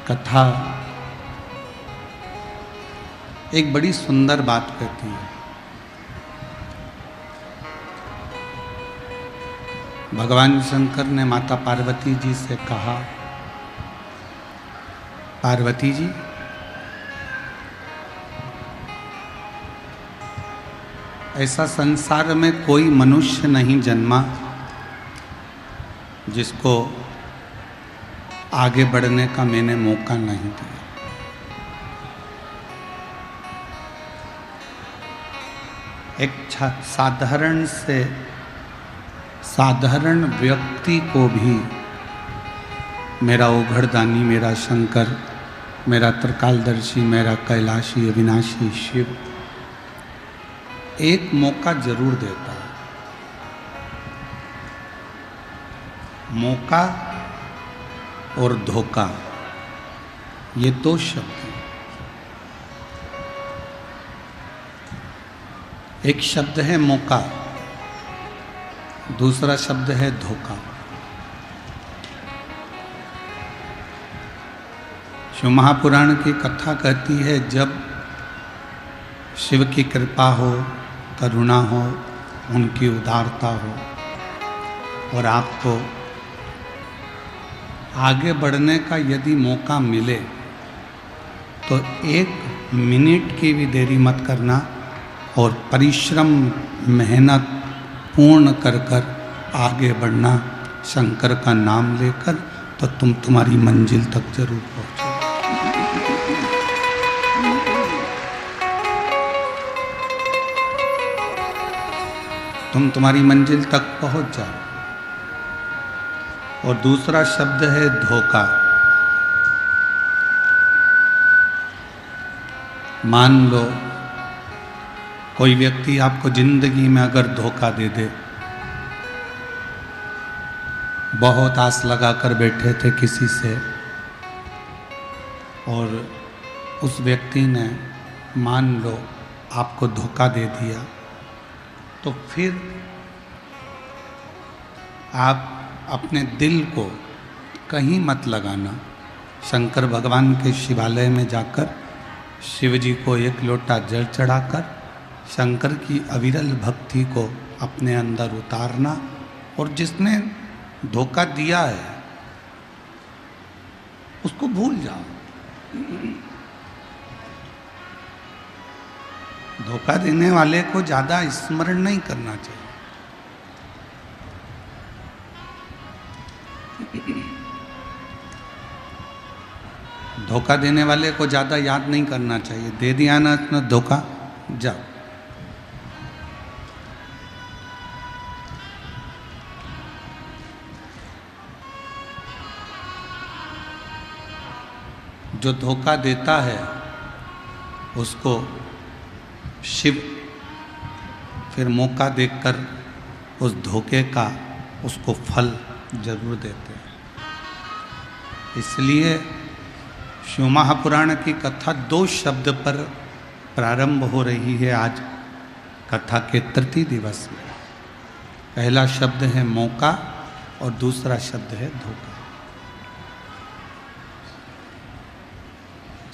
कथा एक बड़ी सुंदर बात कहती है। भगवान शंकर ने माता पार्वती जी से कहा, पार्वती जी, ऐसा संसार में कोई मनुष्य नहीं जन्मा जिसको आगे बढ़ने का मैंने मौका नहीं दिया। एक साधारण व्यक्ति को भी मेरा ओघड़दानी, मेरा शंकर, मेरा त्रिकालदर्शी, मेरा कैलाशी अविनाशी शिव एक मौका जरूर देता है। मौका और धोखा, ये दो शब्द हैं। एक शब्द है मौका, दूसरा शब्द है धोखा। शिव महापुराण की कथा कहती है, जब शिव की कृपा हो, करुणा हो, उनकी उदारता हो और आपको आगे बढ़ने का यदि मौका मिले तो 1 मिनट की भी देरी मत करना और परिश्रम मेहनत पूर्ण कर कर आगे बढ़ना शंकर का नाम लेकर, तो तुम तुम्हारी मंजिल तक जरूर पहुंचोगे। तुम तुम्हारी मंजिल तक पहुंच जाओ। और दूसरा शब्द है धोखा। मान लो कोई व्यक्ति आपको जिंदगी में अगर धोखा दे दे, बहुत आस लगा कर बैठे थे किसी से और उस व्यक्ति ने मान लो आपको धोखा दे दिया, तो फिर आप अपने दिल को कहीं मत लगाना। शंकर भगवान के शिवालय में जाकर शिव जी को 1 लोटा जल चढ़ाकर शंकर की अविरल भक्ति को अपने अंदर उतारना, और जिसने धोखा दिया है उसको भूल जाओ। धोखा देने वाले को ज्यादा स्मरण नहीं करना चाहिए। धोखा देने वाले को ज्यादा याद नहीं करना चाहिए। दे दिया ना इतना धोखा, जाओ। जो धोखा देता है उसको शिव फिर मौका देखकर उस धोखे का उसको फल जरूर देते हैं। इसलिए शिव महापुराण की कथा 2 शब्द पर प्रारंभ हो रही है आज कथा के तृतीय दिवस में। पहला शब्द है मौका और दूसरा शब्द है धोखा।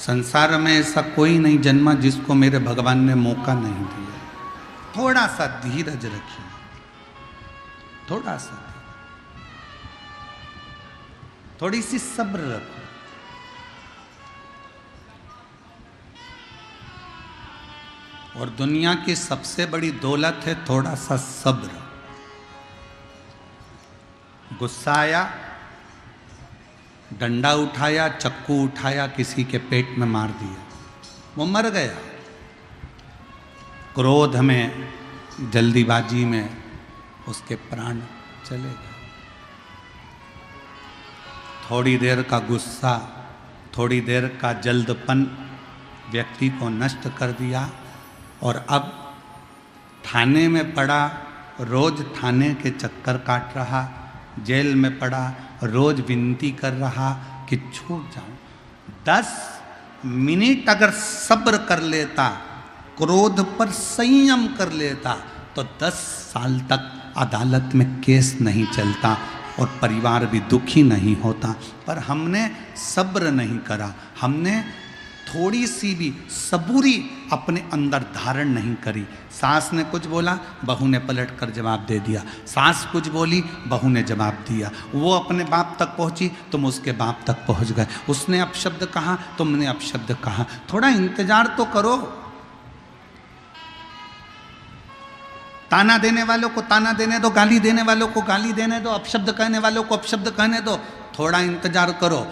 संसार में ऐसा कोई नहीं जन्मा जिसको मेरे भगवान ने मौका नहीं दिया। थोड़ा सा धीरज रखिए, थोड़ा सा, थोड़ी सी सब्र रखो। और दुनिया की सबसे बड़ी दौलत है थोड़ा सा सब्र। गुस्सा आया, डंडा उठाया, चक्कू उठाया, किसी के पेट में मार दिया, वो मर गया। क्रोध में, जल्दीबाजी में उसके प्राण चले गए। थोड़ी देर का गुस्सा, थोड़ी देर का जल्दपन व्यक्ति को नष्ट कर दिया, और अब थाने में पड़ा, रोज थाने के चक्कर काट रहा, जेल में पड़ा, रोज विनती कर रहा कि छूट जाऊं। 10 मिनट अगर सब्र कर लेता, क्रोध पर संयम कर लेता, तो 10 साल तक अदालत में केस नहीं चलता। और परिवार भी दुखी नहीं होता। पर हमने सब्र नहीं करा, हमने थोड़ी सी भी सबूरी अपने अंदर धारण नहीं करी। सास ने कुछ बोला, बहू ने पलट कर जवाब दे दिया। सास कुछ बोली, बहू ने जवाब दिया। वो अपने बाप तक पहुंची, तुम उसके बाप तक पहुंच गए। उसने अपशब्द कहा, तुमने अपशब्द कहा। थोड़ा इंतजार तो करो। ताना देने वालों को ताना देने दो, गाली देने वालों को गाली देने दो, अपशब्द कहने वालों को अपशब्द कहने दो। थोड़ा इंतजार करो।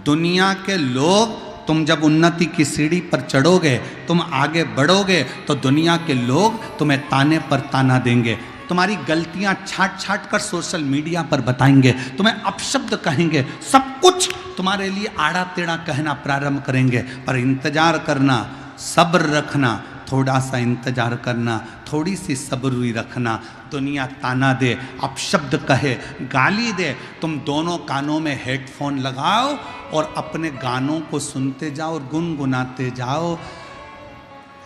दुनिया के लोग, तुम जब उन्नति की सीढ़ी पर चढ़ोगे, तुम आगे बढ़ोगे, तो दुनिया के लोग तुम्हें ताने पर ताना देंगे, तुम्हारी गलतियां छाट छाट कर सोशल मीडिया पर बताएंगे, तुम्हें अपशब्द कहेंगे, सब कुछ तुम्हारे लिए आड़ा टेढ़ा कहना प्रारंभ करेंगे। पर इंतजार करना, सब्र रखना, थोड़ा सा इंतजार करना, थोड़ी सी सब्री रखना। दुनिया ताना दे, अपशब्द कहे, गाली दे, तुम दोनों कानों में हेडफोन लगाओ और अपने गानों को सुनते जाओ और गुनगुनाते जाओ।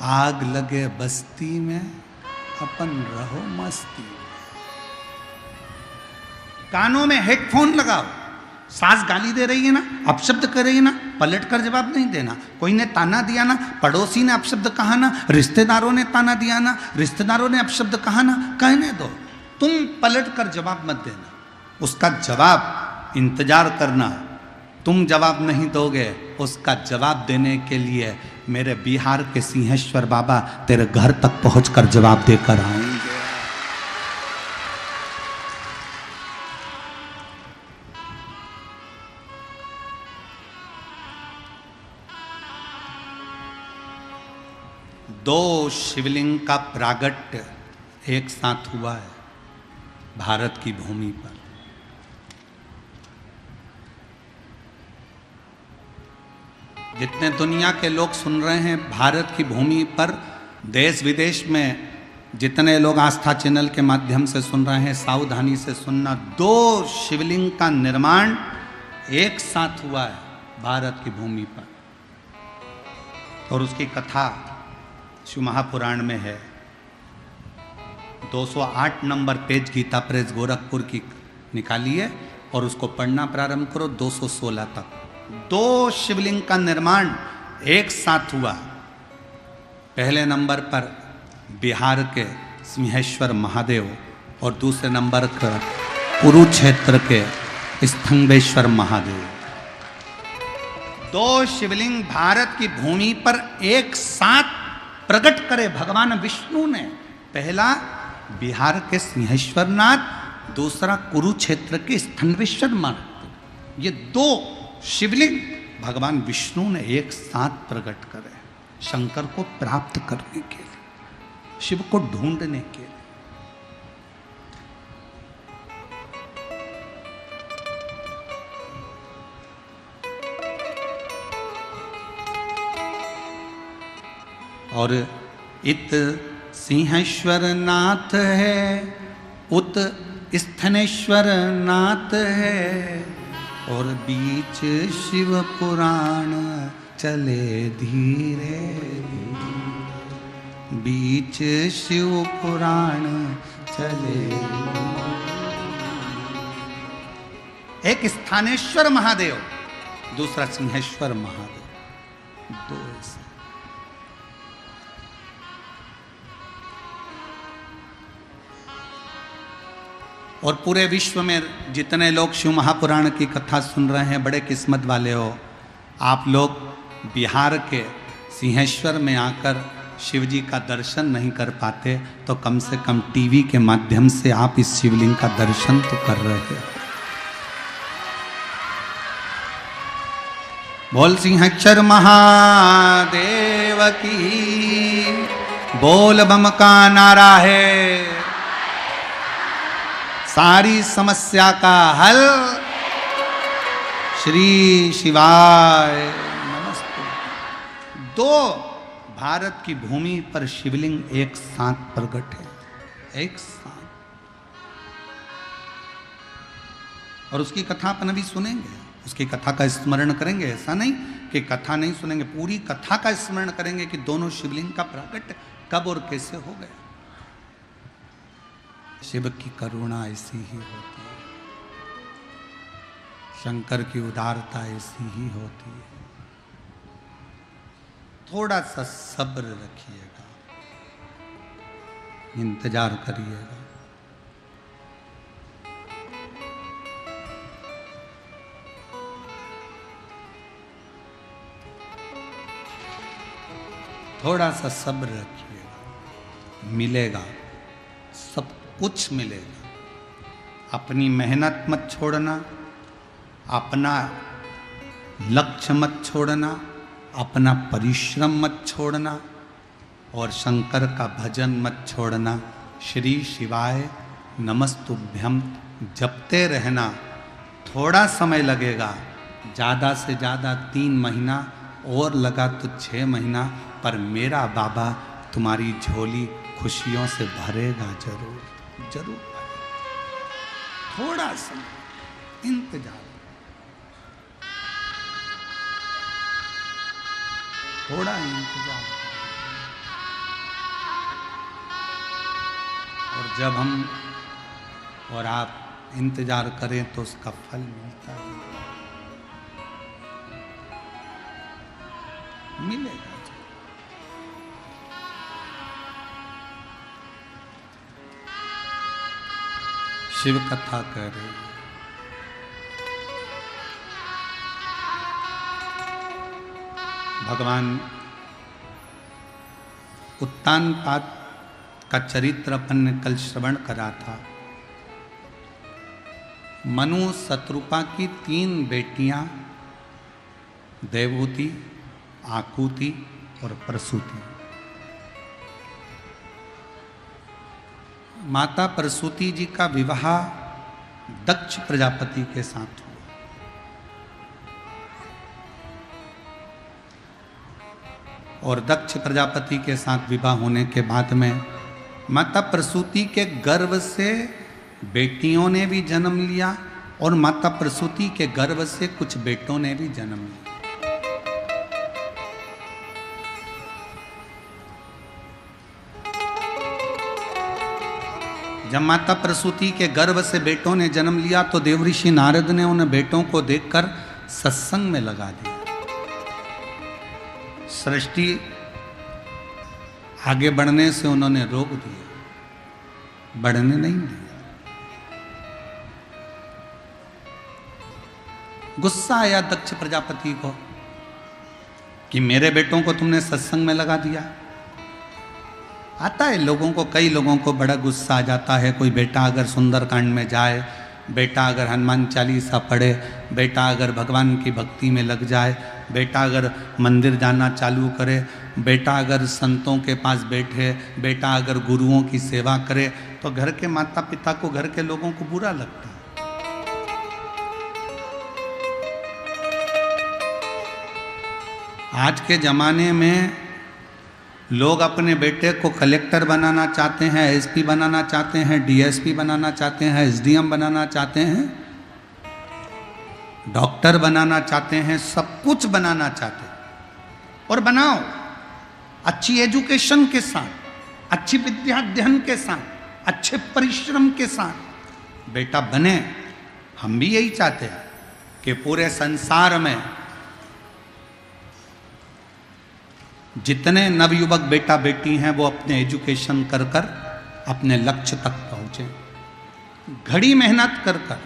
आग लगे बस्ती में, अपन रहो मस्ती। कानों में हेडफोन लगाओ। सास गाली दे रही है ना, अपशब्द कर रही है ना, पलट कर जवाब नहीं देना। कोई ने ताना दिया ना, पड़ोसी ने अपशब्द कहा ना, रिश्तेदारों ने ताना दिया ना, रिश्तेदारों ने अपशब्द कहा ना, कहने दो, तुम पलट कर जवाब मत देना। उसका जवाब इंतजार करना। तुम जवाब नहीं दोगे, उसका जवाब देने के लिए मेरे बिहार के सिंहेश्वर बाबा तेरे घर तक पहुंचकर जवाब देकर आएंगे। दो शिवलिंग का प्रागट्य एक साथ हुआ है भारत की भूमि पर। जितने दुनिया के लोग सुन रहे हैं भारत की भूमि पर, देश विदेश में जितने लोग आस्था चैनल के माध्यम से सुन रहे हैं, सावधानी से सुनना। दो शिवलिंग का निर्माण एक साथ हुआ है भारत की भूमि पर, और उसकी कथा शिव महापुराण में है। 208 number page Gita press Gorakhpur की निकालिए और उसको पढ़ना प्रारंभ करो 216 तक। दो शिवलिंग का निर्माण एक साथ हुआ। पहले नंबर पर बिहार के सिंहेश्वर महादेव और दूसरे नंबर पर कुरुक्षेत्र के स्तंभेश्वर महादेव। दो शिवलिंग भारत की भूमि पर एक साथ प्रकट करे भगवान विष्णु ने। पहला बिहार के सिंहेश्वरनाथ, दूसरा कुरुक्षेत्र के स्तंभेश्वर महादेव। ये दो शिवलिंग भगवान विष्णु ने एक साथ प्रकट करे शंकर को प्राप्त करने के लिए, शिव को ढूंढने के लिए। और इत सिंहेश्वर नाथ है, उत स्थनेश्वर नाथ है, और बीच शिव पुराण चले धीरे धीरे। बीच शिव पुराण चले। एक स्थानेश्वर महादेव, दूसरा सिंहेश्वर महादेव। दो ऐसे। और पूरे विश्व में जितने लोग शिव महापुराण की कथा सुन रहे हैं, बड़े किस्मत वाले हो। आप लोग बिहार के सिंहेश्वर में आकर शिव जी का दर्शन नहीं कर पाते, तो कम से कम टीवी के माध्यम से आप इस शिवलिंग का दर्शन तो कर रहे हैं। बोल सिंहेश्वर महादेव की, बोल बम का नारा है, सारी समस्या का हल श्री शिवाय नमस्ते। दो भारत की भूमि पर शिवलिंग एक साथ प्रकट है, एक साथ। और उसकी कथा अपन अभी सुनेंगे, उसकी कथा का स्मरण करेंगे। ऐसा नहीं कि कथा नहीं सुनेंगे, पूरी कथा का स्मरण करेंगे कि दोनों शिवलिंग का प्रकट कब और कैसे हो गया। शिव की करुणा ऐसी ही होती है। शंकर की उदारता ऐसी ही होती है। थोड़ा सा सब्र रखिएगा, इंतजार करिएगा। थोड़ा सा सब्र रखिएगा, मिलेगा, सब कुछ मिलेगा। अपनी मेहनत मत छोड़ना, अपना लक्ष्य मत छोड़ना, अपना परिश्रम मत छोड़ना और शंकर का भजन मत छोड़ना। श्री शिवाय नमस्तुभ्यम जपते रहना। थोड़ा समय लगेगा, ज़्यादा से ज़्यादा 3 महीना और लगा तो 6 महीना, पर मेरा बाबा तुम्हारी झोली खुशियों से भरेगा, जरूर जरूर भरेगा। थोड़ा समय इंतजार, थोड़ा इंतजार। और जब हम और आप इंतजार करें तो उसका फल मिलता है, मिलेगा। शिव कथा कह रहे हैं। भगवान उत्तानपाद का चरित्र अपन ने कल श्रवण करा था। मनु शत्रुपा की 3 बेटियां देवहूति, आकुति और प्रसूति। माता प्रसूति जी का विवाह दक्ष प्रजापति के साथ हुआ। और दक्ष प्रजापति के साथ विवाह होने के बाद में माता प्रसूति के गर्भ से बेटियों ने भी जन्म लिया और माता प्रसूति के गर्भ से कुछ बेटों ने भी जन्म लिया। जब माता प्रसूति के गर्भ से बेटों ने जन्म लिया तो देवऋषि नारद ने उन बेटों को देखकर सत्संग में लगा दिया। सृष्टि आगे बढ़ने से उन्होंने रोक दिया, बढ़ने नहीं दिया। गुस्सा आया दक्ष प्रजापति को कि मेरे बेटों को तुमने सत्संग में लगा दिया। आता है लोगों को, कई लोगों को बड़ा गुस्सा आ जाता है। कोई बेटा अगर सुंदरकांड में जाए, बेटा अगर हनुमान चालीसा पढ़े, बेटा अगर भगवान की भक्ति में लग जाए, बेटा अगर मंदिर जाना चालू करे, बेटा अगर संतों के पास बैठे, बेटा अगर गुरुओं की सेवा करे, तो घर के माता पिता को, घर के लोगों को बुरा लगता है। आज के ज़माने में लोग अपने बेटे को कलेक्टर बनाना चाहते हैं, एसपी बनाना चाहते हैं, डीएसपी बनाना चाहते हैं, एसडीएम बनाना चाहते हैं, डॉक्टर बनाना चाहते हैं, सब कुछ बनाना चाहते हैं। और बनाओ अच्छी एजुकेशन के साथ, अच्छी विद्या अध्ययन के साथ, अच्छे परिश्रम के साथ बेटा बने। हम भी यही चाहते हैं कि पूरे संसार में जितने नवयुवक बेटा बेटी हैं वो अपने एजुकेशन कर कर अपने लक्ष्य तक पहुंचे, घड़ी मेहनत कर कर,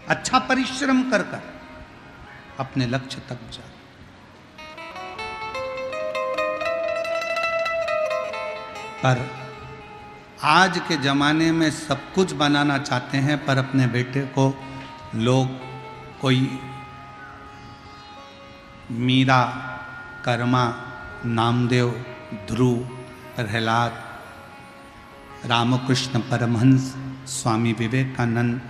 अच्छा परिश्रम कर कर अपने लक्ष्य तक जाए। पर आज के जमाने में सब कुछ बनाना चाहते हैं, पर अपने बेटे को लोग कोई मीरा, कर्मा, नामदेव, ध्रुव, प्रहलाद, रामकृष्ण परमहंस, स्वामी विवेकानंद,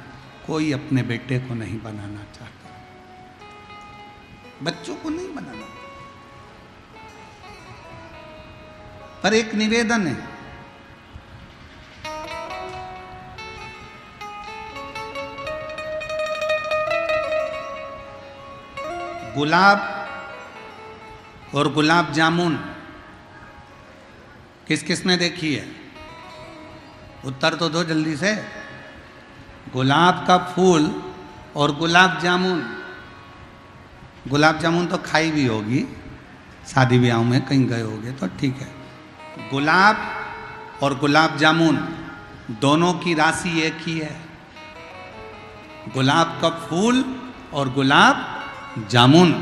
कोई अपने बेटे को नहीं बनाना चाहता, बच्चों को नहीं बनाना। पर एक निवेदन है, गुलाब और गुलाब जामुन किस किसने देखी है? उत्तर तो दो जल्दी से। गुलाब का फूल और गुलाब जामुन, गुलाब जामुन तो खाई भी होगी, शादी ब्याह में कहीं गए होगे तो ठीक है। गुलाब और गुलाब जामुन दोनों की राशि एक ही है। गुलाब का फूल और गुलाब जामुन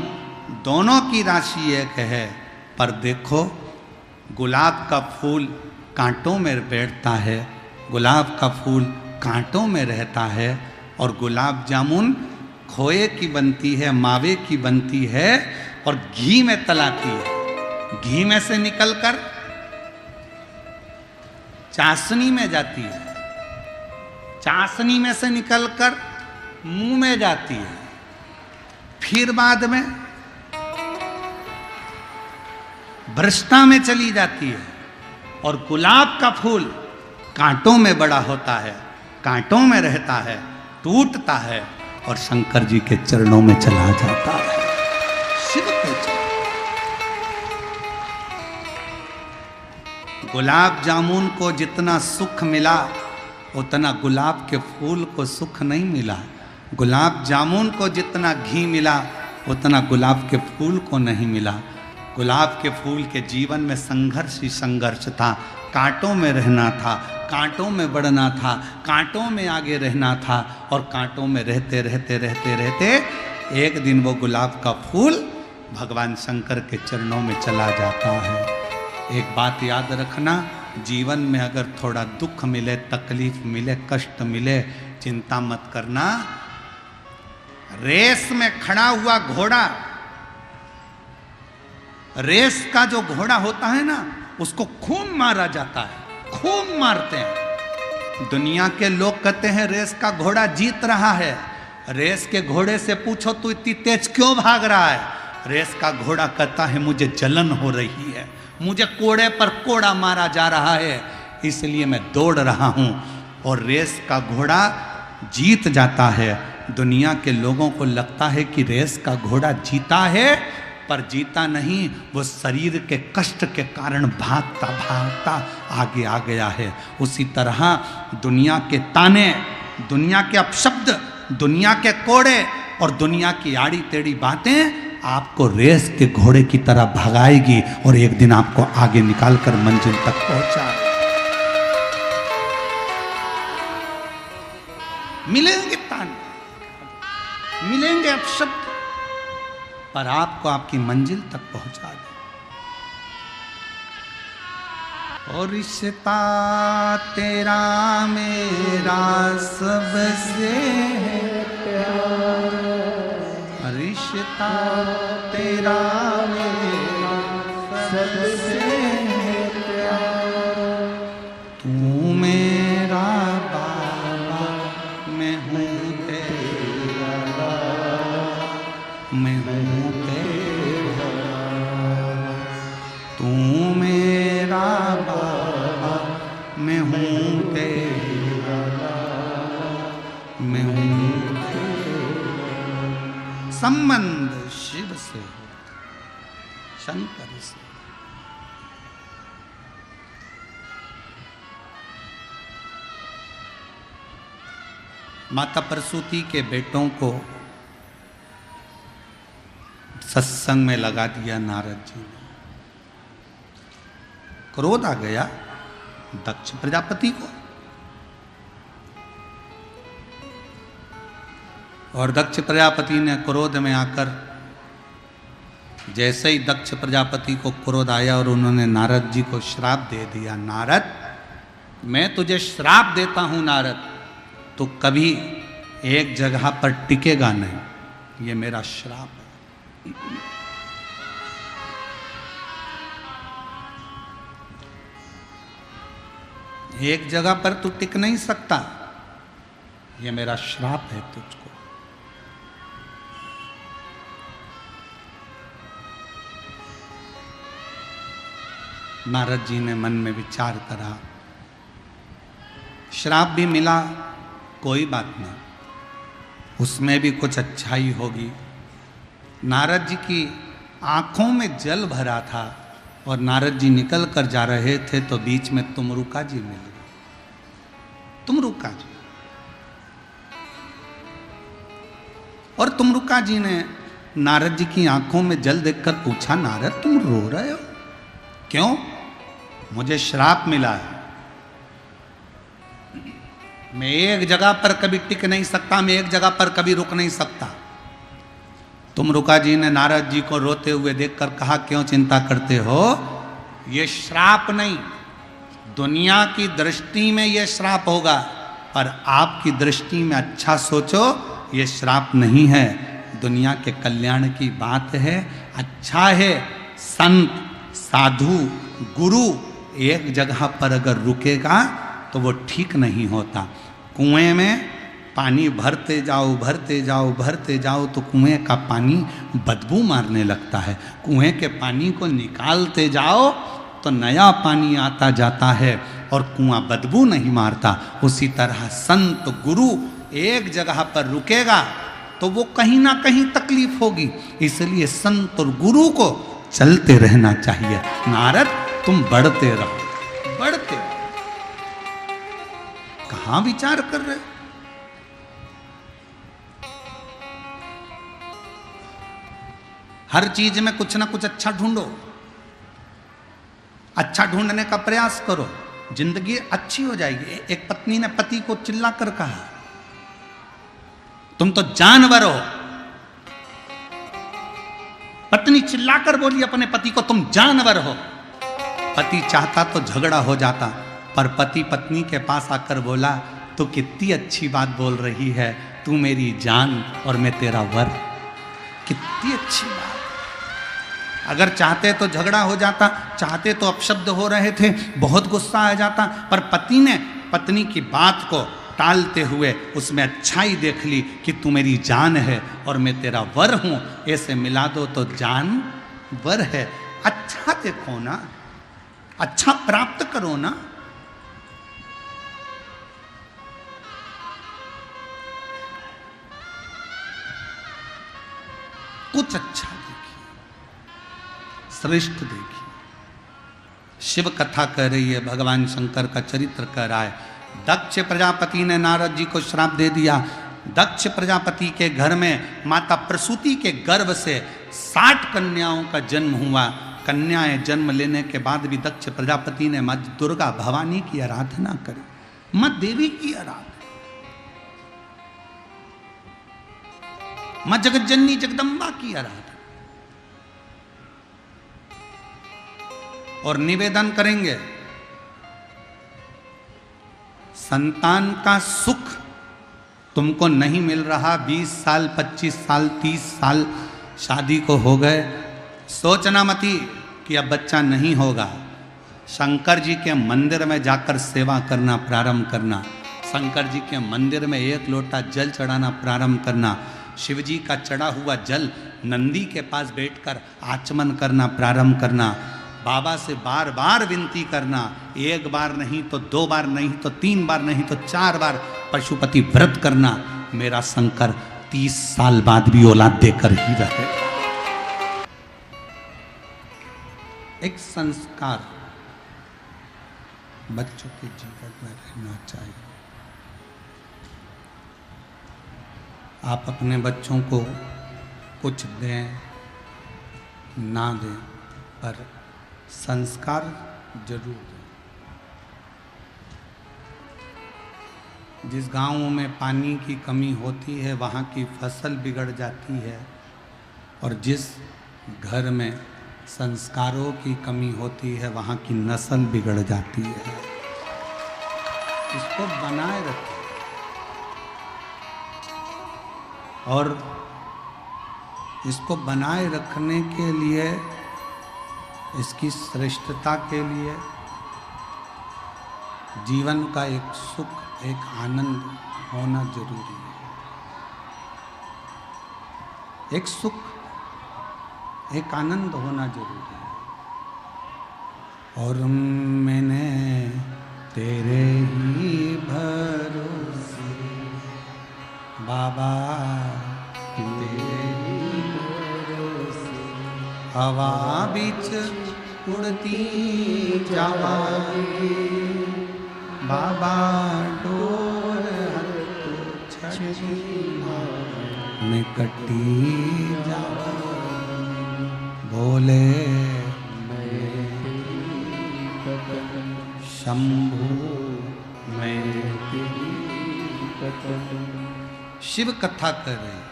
दोनों की राशि एक है, पर देखो गुलाब का फूल कांटों में बैठता है, गुलाब का फूल कांटों में रहता है, और गुलाब जामुन खोए की बनती है, मावे की बनती है और घी में तलाती है। घी में से निकलकर चाशनी में जाती है, चाशनी में से निकलकर मुंह में जाती है, फिर बाद में भ्रष्टा में चली जाती है। और गुलाब का फूल कांटों में बड़ा होता है, कांटों में रहता है, टूटता है और शंकर जी के चरणों में चला जाता है, शिव के चरणों। गुलाब जामुन को जितना सुख मिला उतना गुलाब के फूल को सुख नहीं मिला। गुलाब जामुन को जितना घी मिला उतना गुलाब के फूल को नहीं मिला। गुलाब के फूल के जीवन में संघर्ष ही संघर्ष था, कांटों में रहना था, कांटों में बढ़ना था, कांटों में आगे रहना था, और कांटों में रहते रहते रहते रहते एक दिन वो गुलाब का फूल भगवान शंकर के चरणों में चला जाता है। एक बात याद रखना, जीवन में अगर थोड़ा दुख मिले, तकलीफ मिले, कष्ट मिले, चिंता मत करना। रेस में खड़ा हुआ घोड़ा, रेस का जो घोड़ा होता है ना, उसको खूब मारा जाता है, खूब मारते हैं। दुनिया के लोग कहते हैं रेस का घोड़ा जीत रहा है। रेस के घोड़े से पूछो तू इतनी तेज क्यों भाग रहा है? रेस का घोड़ा कहता है मुझे जलन हो रही है, मुझे कोड़े पर कोड़ा मारा जा रहा है, इसलिए मैं दौड़ रहा हूं। और रेस का घोड़ा जीत जाता है। दुनिया के लोगों को लगता है कि रेस का घोड़ा जीता है, पर जीता नहीं, वो शरीर के कष्ट के कारण भागता भागता आगे आ गया है। उसी तरह दुनिया के ताने, दुनिया के अपशब्द, दुनिया के कोड़े और दुनिया की आड़ी टेढ़ी बातें आपको रेस के घोड़े की तरह भगाएगी और एक दिन आपको आगे निकालकर मंजिल तक पहुंचा। मिलेंगे ताने, मिलेंगे अपशब्द, पर आपको आपकी मंजिल तक पहुंचा दे। और रिश्ता तेरा मेरा सबसे प्यारा, रिश्ता तेरा मेरा सबसे प्यारा, तू मेरा बाबा, मैं हूँ तेरा, मैं हूँ तेरा, तू मेरा बाबा, मैं हूँ तेरा, मैं हूँ तेरा। संबंध शिव से, शंकर से। माता प्रसूति के बेटों को सत्संग में लगा दिया नारद जी ने। क्रोध आ गया दक्ष प्रजापति को, और दक्ष प्रजापति ने क्रोध में आकर, जैसे ही दक्ष प्रजापति को क्रोध आया और उन्होंने नारद जी को श्राप दे दिया, नारद मैं तुझे श्राप देता हूं नारद, तो कभी एक जगह पर टिकेगा नहीं, ये मेरा श्राप है। एक जगह पर तू टिक नहीं सकता, ये मेरा श्राप है तुझको। नारद जी ने मन में विचार करा, श्राप भी मिला, कोई बात नहीं, उसमें भी कुछ अच्छाई होगी। नारद जी की आंखों में जल भरा था और नारद जी निकल कर जा रहे थे तो बीच में तुमरुका जी मिल गए। तुमरुका जी और तुमरुका जी ने नारद जी की आंखों में जल देखकर पूछा, नारद तुम रो रहे हो क्यों? मुझे श्राप मिला है, मैं एक जगह पर कभी टिक नहीं सकता, मैं एक जगह पर कभी रुक नहीं सकता। तुमरुका जी ने नारद जी को रोते हुए देखकर कहा, क्यों चिंता करते हो? ये श्राप नहीं, दुनिया की दृष्टि में ये श्राप होगा, पर आपकी दृष्टि में अच्छा सोचो, ये श्राप नहीं है, दुनिया के कल्याण की बात है। अच्छा है संत साधु गुरु एक जगह पर अगर रुकेगा तो वो ठीक नहीं होता। कुएं में पानी भरते जाओ भरते जाओ भरते जाओ तो कुएं का पानी बदबू मारने लगता है, कुएं के पानी को निकालते जाओ तो नया पानी आता जाता है और कुआं बदबू नहीं मारता। उसी तरह संत गुरु एक जगह पर रुकेगा तो वो कहीं ना कहीं तकलीफ होगी, इसलिए संत और गुरु को चलते रहना चाहिए। नारद तुम बढ़ते रहो, बढ़ते रहो। कहां विचार कर रहे? हर चीज में कुछ ना कुछ अच्छा ढूंढो, अच्छा ढूंढने का प्रयास करो, जिंदगी अच्छी हो जाएगी। एक पत्नी ने पति को चिल्लाकर कहा, तुम तो जानवर हो। पत्नी चिल्लाकर बोली अपने पति को, तुम जानवर हो। पति चाहता तो झगड़ा हो जाता, पर पति पत्नी के पास आकर बोला, तू कितनी अच्छी बात बोल रही है, तू मेरी जान और मैं तेरा वर। कितनी अच्छी बात। अगर चाहते तो झगड़ा हो जाता, चाहते तो अपशब्द हो रहे थे, बहुत गुस्सा आ जाता, पर पति ने पत्नी की बात को टालते हुए उसमें अच्छाई देख ली कि तू मेरी जान है और मैं तेरा वर हूं, ऐसे मिला दो तो जान वर है। अच्छा देखो ना, अच्छा प्राप्त करो ना। कुछ अच्छा देखिए, श्रेष्ठ देखिए। शिव कथा कह रही है, भगवान शंकर का चरित्र कह रहा है। दक्ष प्रजापति ने नारद जी को श्राप दे दिया। दक्ष प्रजापति के घर में माता प्रसूति के गर्भ से 60 कन्याओं का जन्म हुआ। कन्याएं जन्म लेने के बाद भी दक्ष प्रजापति ने मां दुर्गा भवानी की आराधना करी, मां देवी की आराधना, मां जगज्जननी जगदम्बा की आराधना। और निवेदन करेंगे, संतान का सुख तुमको नहीं मिल रहा, 20 साल 25 साल 30 साल शादी को हो गए, सोचना मती कि अब बच्चा नहीं होगा। शंकर जी के मंदिर में जाकर सेवा करना प्रारंभ करना, शंकर जी के मंदिर में 1 लोटा जल चढ़ाना प्रारंभ करना, शिव जी का चढ़ा हुआ जल नंदी के पास बैठकर आचमन करना प्रारंभ करना, बाबा से बार बार विनती करना, 1 बार नहीं तो 2 बार नहीं तो 3 बार नहीं तो 4 बार पशुपति व्रत करना, मेरा शंकर 30 साल बाद भी औलाद देकर ही रहे। एक संस्कार बच्चों के जीवन में रहना चाहिए। आप अपने बच्चों को कुछ दें ना दें, पर संस्कार जरूर दें। जिस गांव में पानी की कमी होती है वहाँ की फसल बिगड़ जाती है, और जिस घर में संस्कारों की कमी होती है वहाँ की नस्ल बिगड़ जाती है। इसको बनाए रखें। और इसको बनाए रखने के लिए, इसकी श्रेष्ठता के लिए जीवन का एक सुख, एक आनंद होना जरूरी है। एक सुख, एक आनंद होना जरूरी है। और मैंने तेरे ही भरोसे बाबा, तेरे ही भरोसे हवा बीच उड़ती जावांगी, बाबा डोर हर तो छछी में कटी जा बोले शंभु मैं। शिव कथा कर रहे हैं।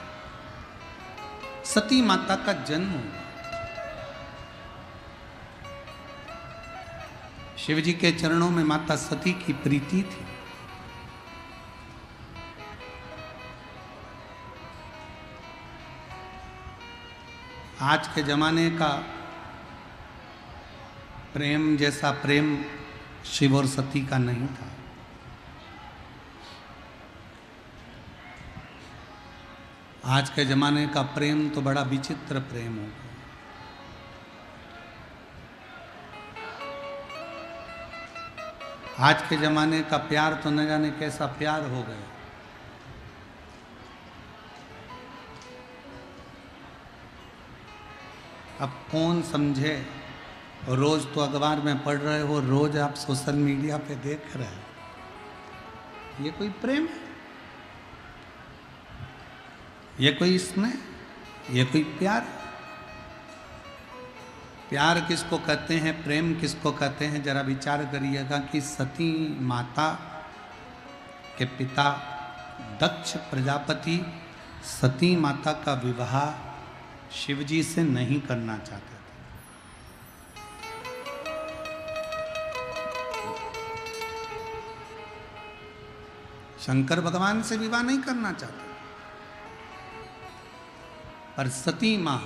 सती माता का जन्म हुआ। शिव जी के चरणों में माता सती की प्रीति थी। आज के जमाने का प्रेम जैसा प्रेम शिव और सती का नहीं था। आज के जमाने का प्रेम तो बड़ा विचित्र प्रेम हो गया। आज के जमाने का प्यार तो न जाने कैसा प्यार हो गया। अब कौन समझे। रोज तो अखबार में पढ़ रहे हो, रोज आप सोशल मीडिया पे देख रहे हो। ये कोई प्रेम है? ये कोई स्नेह? ये कोई प्यार? प्यार किसको कहते हैं, प्रेम किसको कहते हैं? जरा विचार करिएगा कि सती माता के पिता दक्ष प्रजापति सती माता का विवाह शिवजी से नहीं करना चाहते थे। शंकर भगवान से विवाह नहीं करना चाहते, पर सती मां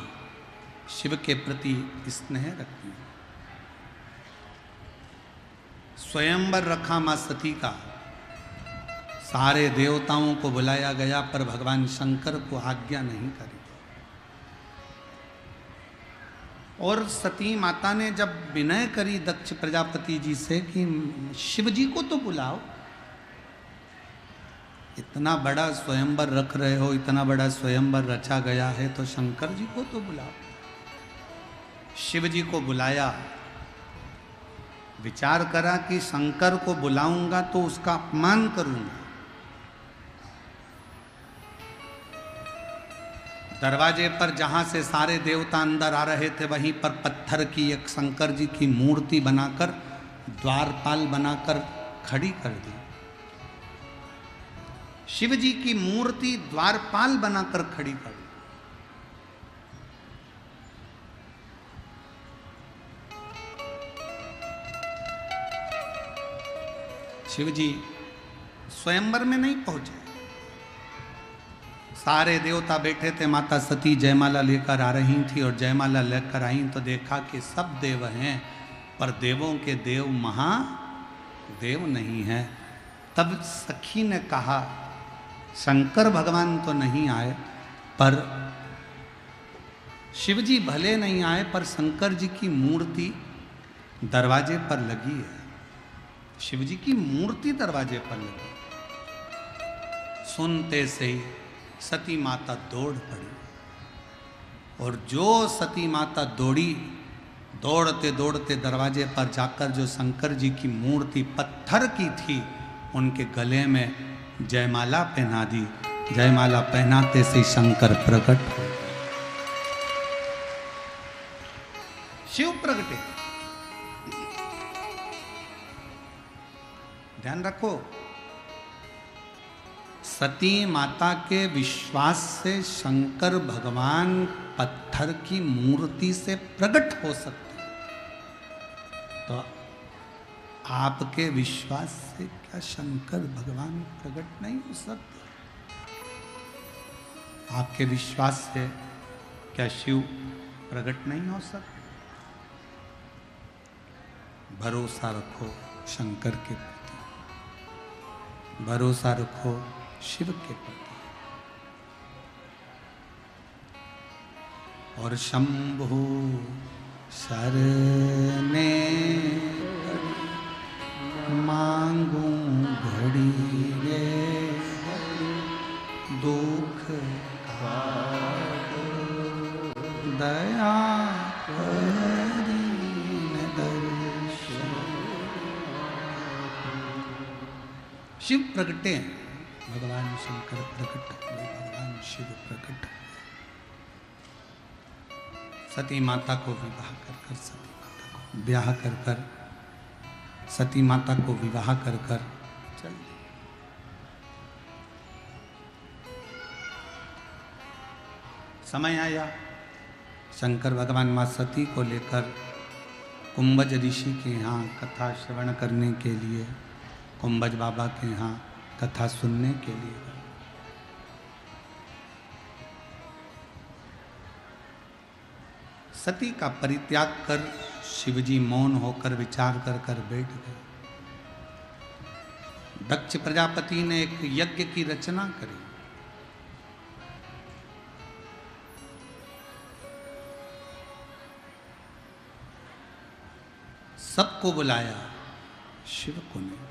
शिव के प्रति स्नेह रखती है। स्वयंवर रखा मां सती का। सारे देवताओं को बुलाया गया, पर भगवान शंकर को आज्ञा नहीं करी। और सती माता ने जब विनय करी दक्ष प्रजापति जी से कि शिव जी को तो बुलाओ, इतना बड़ा स्वयंवर रख रहे हो, इतना बड़ा स्वयंवर रचा गया है, तो शंकर जी को तो बुलाओ। शिव जी को बुलाया। विचार करा कि शंकर को बुलाऊंगा तो उसका अपमान करूंगा। दरवाजे पर जहां से सारे देवता अंदर आ रहे थे, वहीं पर पत्थर की एक शंकर जी की मूर्ति बनाकर, द्वारपाल बनाकर खड़ी कर दी। शिव जी की मूर्ति द्वारपाल बनाकर खड़ी कर दी। शिव जी स्वयंवर में नहीं पहुंचे। सारे देवता बैठे थे। माता सती जयमाला लेकर आ रही थी, और जयमाला लेकर आई तो देखा कि सब देव हैं, पर देवों के देव महादेव नहीं हैं। तब सखी ने कहा, शंकर भगवान तो नहीं आए, पर शिव जी भले नहीं आए, पर शंकर जी की मूर्ति दरवाजे पर लगी है। शिव जी की मूर्ति दरवाजे पर लगी। सुनते से ही सती माता दौड़ पड़ी, और जो सती माता दौड़ी, दौड़ते दौड़ते दरवाजे पर जाकर जो शंकर जी की मूर्ति पत्थर की थी, उनके गले में जयमाला पहना दी। जयमाला पहनाते से शंकर प्रकट हो। शिव प्रगटे। ध्यान रखो, सती माता के विश्वास से शंकर भगवान पत्थर की मूर्ति से प्रकट हो सकते, तो आपके विश्वास से क्या शंकर भगवान प्रकट नहीं हो सकते? आपके विश्वास से क्या शिव प्रकट नहीं हो सकते? भरोसा रखो शंकर के प्रति, भरोसा रखो शिव के प्रति। और शंभु शरणे मांगू घड़ी रे दुख दया करी दर्शन। शिव प्रगटे हैं, भगवान शंकर प्रकट हुए, भगवान शिव प्रकट हुए। सती माता को विवाह कर कर सती माता को ब्याह कर कर सती माता को विवाह कर कर चल दी। समय आया, शंकर भगवान मां सती को लेकर कुंभज ऋषि के यहाँ कथा श्रवण करने के लिए, कुंभज बाबा के यहाँ कथा सुनने के लिए गए। सती का परित्याग कर शिवजी मौन होकर विचार कर कर बैठ गए। दक्ष प्रजापति ने एक यज्ञ की रचना करी। सबको बुलाया, शिव को नहीं।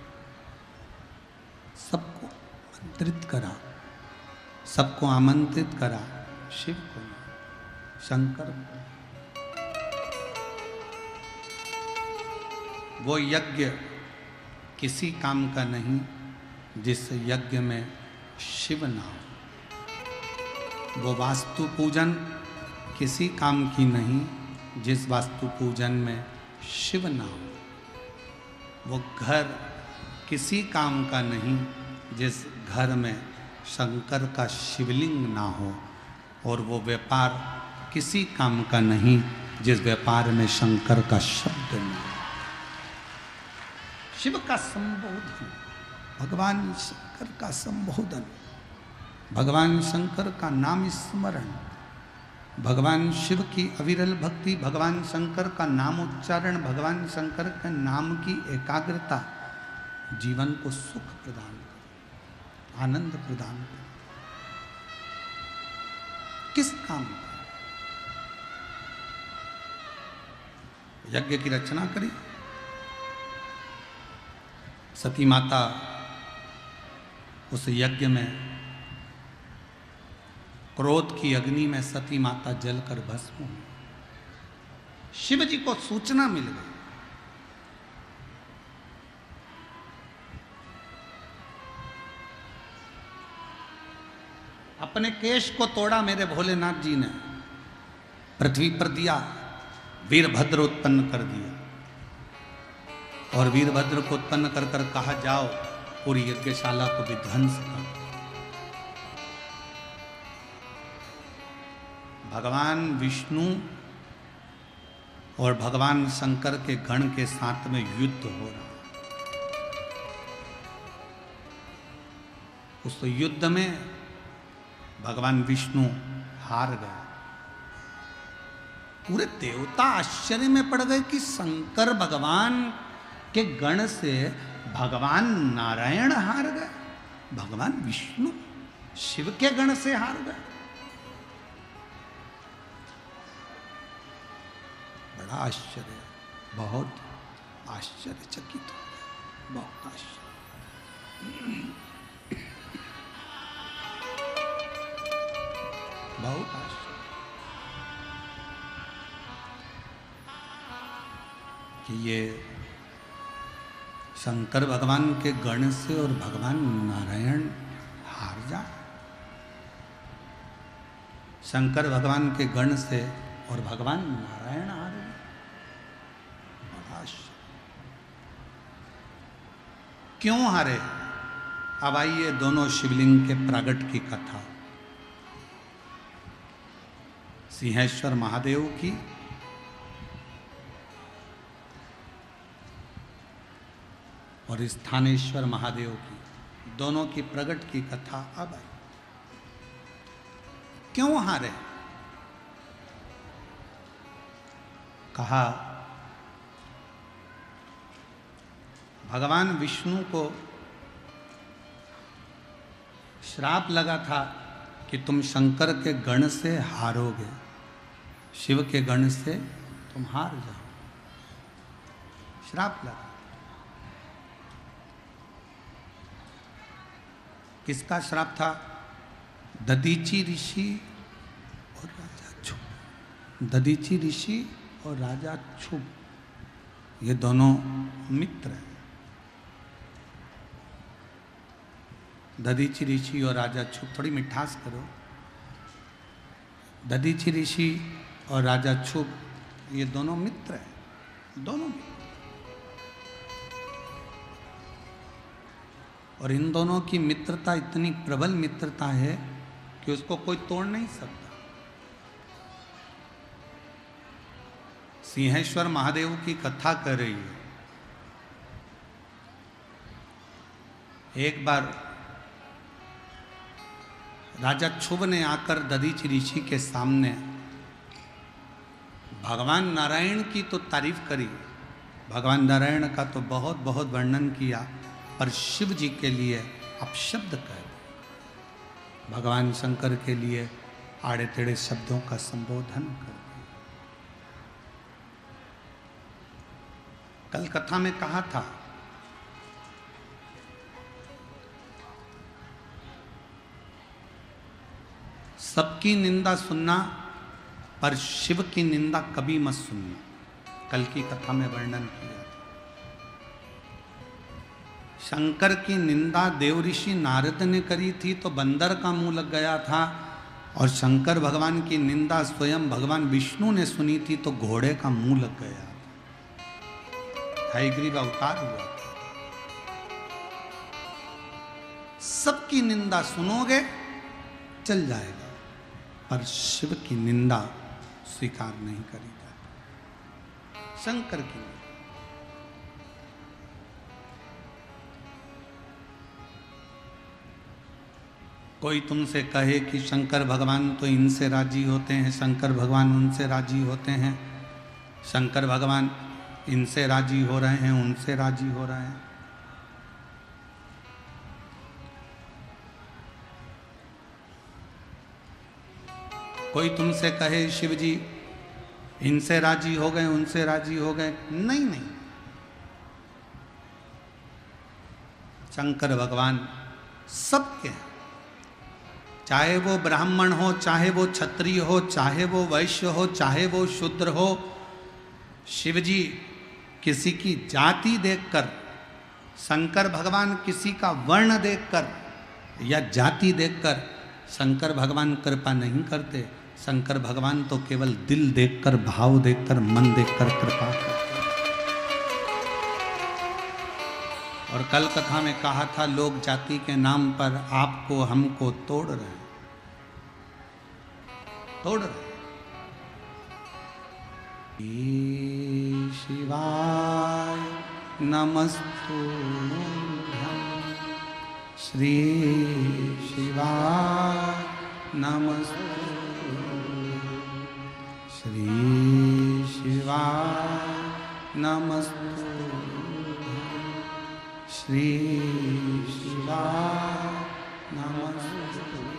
सबको आमंत्रित करा, सबको आमंत्रित करा, शिव को नहीं, शंकर को। वो यज्ञ किसी काम का नहीं जिस यज्ञ में शिव ना हो। वो वास्तु पूजन किसी काम की नहीं जिस वास्तु पूजन में शिव ना हो। वो घर किसी काम का नहीं जिस घर में शंकर का शिवलिंग ना हो। और वो व्यापार किसी काम का नहीं जिस व्यापार में शंकर का शब्द ना हो। शिव का संबोधन, भगवान शंकर का संबोधन, भगवान शंकर का नाम स्मरण, भगवान शिव की अविरल भक्ति, भगवान शंकर का नाम उच्चारण, भगवान शंकर के नाम की एकाग्रता जीवन को सुख प्रदान करे, आनंद प्रदान करे। किस काम का? यज्ञ की रचना करी। सती माता उस यज्ञ में, क्रोध की अग्नि में सती माता जलकर भस्म हुई। शिव जी को सूचना मिल गई। अपने केश को तोड़ा मेरे भोलेनाथ जी ने, पृथ्वी पर दिया, वीरभद्र उत्पन्न कर दिया। और वीरभद्र को उत्पन्न कर कर कहा, जाओ पूरी यज्ञशाला को विध्वंस कर। भगवान विष्णु और भगवान शंकर के गण के साथ में युद्ध हो रहा। उस युद्ध में भगवान विष्णु हार गए। पूरे देवता आश्चर्य में पड़ गए कि शंकर भगवान के गण से भगवान नारायण हार गए, भगवान विष्णु शिव के गण से हार गए। बड़ा आश्चर्य, बहुत आश्चर्यचकित हो गए, बहुत आश्चर्य, बहुत आश्चर्य कि ये शंकर भगवान के गण से और भगवान नारायण हार जाए। शंकर भगवान के गण से और भगवान नारायण हार गए। क्यों हारे? अब आइए दोनों शिवलिंग के प्रगट की कथा। सिंहेश्वर महादेव की और स्थानेश्वर महादेव की, दोनों की प्रगट की कथा अब आई। क्यों हारे? कहा भगवान विष्णु को श्राप लगा था कि तुम शंकर के गण से हारोगे, शिव के गण से तुम हार जाओ। श्राप लगा। किसका श्राप था? दधीची ऋषि और राजा क्षुभ। दधीची ऋषि और राजा क्षुभ, ये दोनों मित्र हैं। दधीची ऋषि और राजा क्षुभ, थोड़ी मिठास करो। दधीचि ऋषि और राजा क्षुभ ये दोनों मित्र हैं, दोनों मित्र। और इन दोनों की मित्रता इतनी प्रबल मित्रता है कि उसको कोई तोड़ नहीं सकता। सिंहेश्वर महादेव की कथा कर रही है। एक बार राजा क्षुभ ने आकर दधीचि ऋषि के सामने भगवान नारायण की तो तारीफ करी, भगवान नारायण का तो बहुत बहुत वर्णन किया, पर शिव जी के लिए अपशब्द कह दिए, भगवान शंकर के लिए आड़े टेढ़े शब्दों का संबोधन कर दिया। कल कथा में कहा था सबकी निंदा सुनना पर शिव की निंदा कभी मत सुनना। कल की कथा में वर्णन किया था। शंकर की निंदा देव ऋषि नारद ने करी थी तो बंदर का मुंह लग गया था, और शंकर भगवान की निंदा स्वयं भगवान विष्णु ने सुनी थी तो घोड़े का मुंह लग गया था। हयग्रीव अवतार हुआ था। सबकी निंदा सुनोगे चल जाएगा, पर शिव की निंदा स्वीकार नहीं करी जाती। शंकर की निंदा। कोई तुमसे कहे कि शंकर भगवान तो इनसे राजी होते हैं, शंकर भगवान उनसे राजी होते हैं, शंकर भगवान इनसे राजी हो रहे हैं, उनसे राजी हो रहे हैं। कोई तुमसे कहे शिव जी इनसे राजी हो गए, उनसे राजी हो गए, नहीं नहीं, शंकर भगवान सबके हैं। चाहे वो ब्राह्मण हो, चाहे वो क्षत्रिय हो, चाहे वो वैश्य हो, चाहे वो शूद्र हो, शिव जी किसी की जाति देखकर, शंकर भगवान किसी का वर्ण देखकर या जाति देखकर शंकर भगवान कृपा नहीं करते। शंकर भगवान तो केवल दिल देखकर, भाव देखकर, मन देखकर कृपा करते। और कल कथा में कहा था लोग जाति के नाम पर आपको हमको तोड़ रहे हैं, तोड़ रहे। शिवाय नमस्तुभ्यं, श्री शिवाय नमस्तुभ्यं, श्री शिवाय नमस्तुभ्यं, श्री शिवाय नमस्तुभ्यं,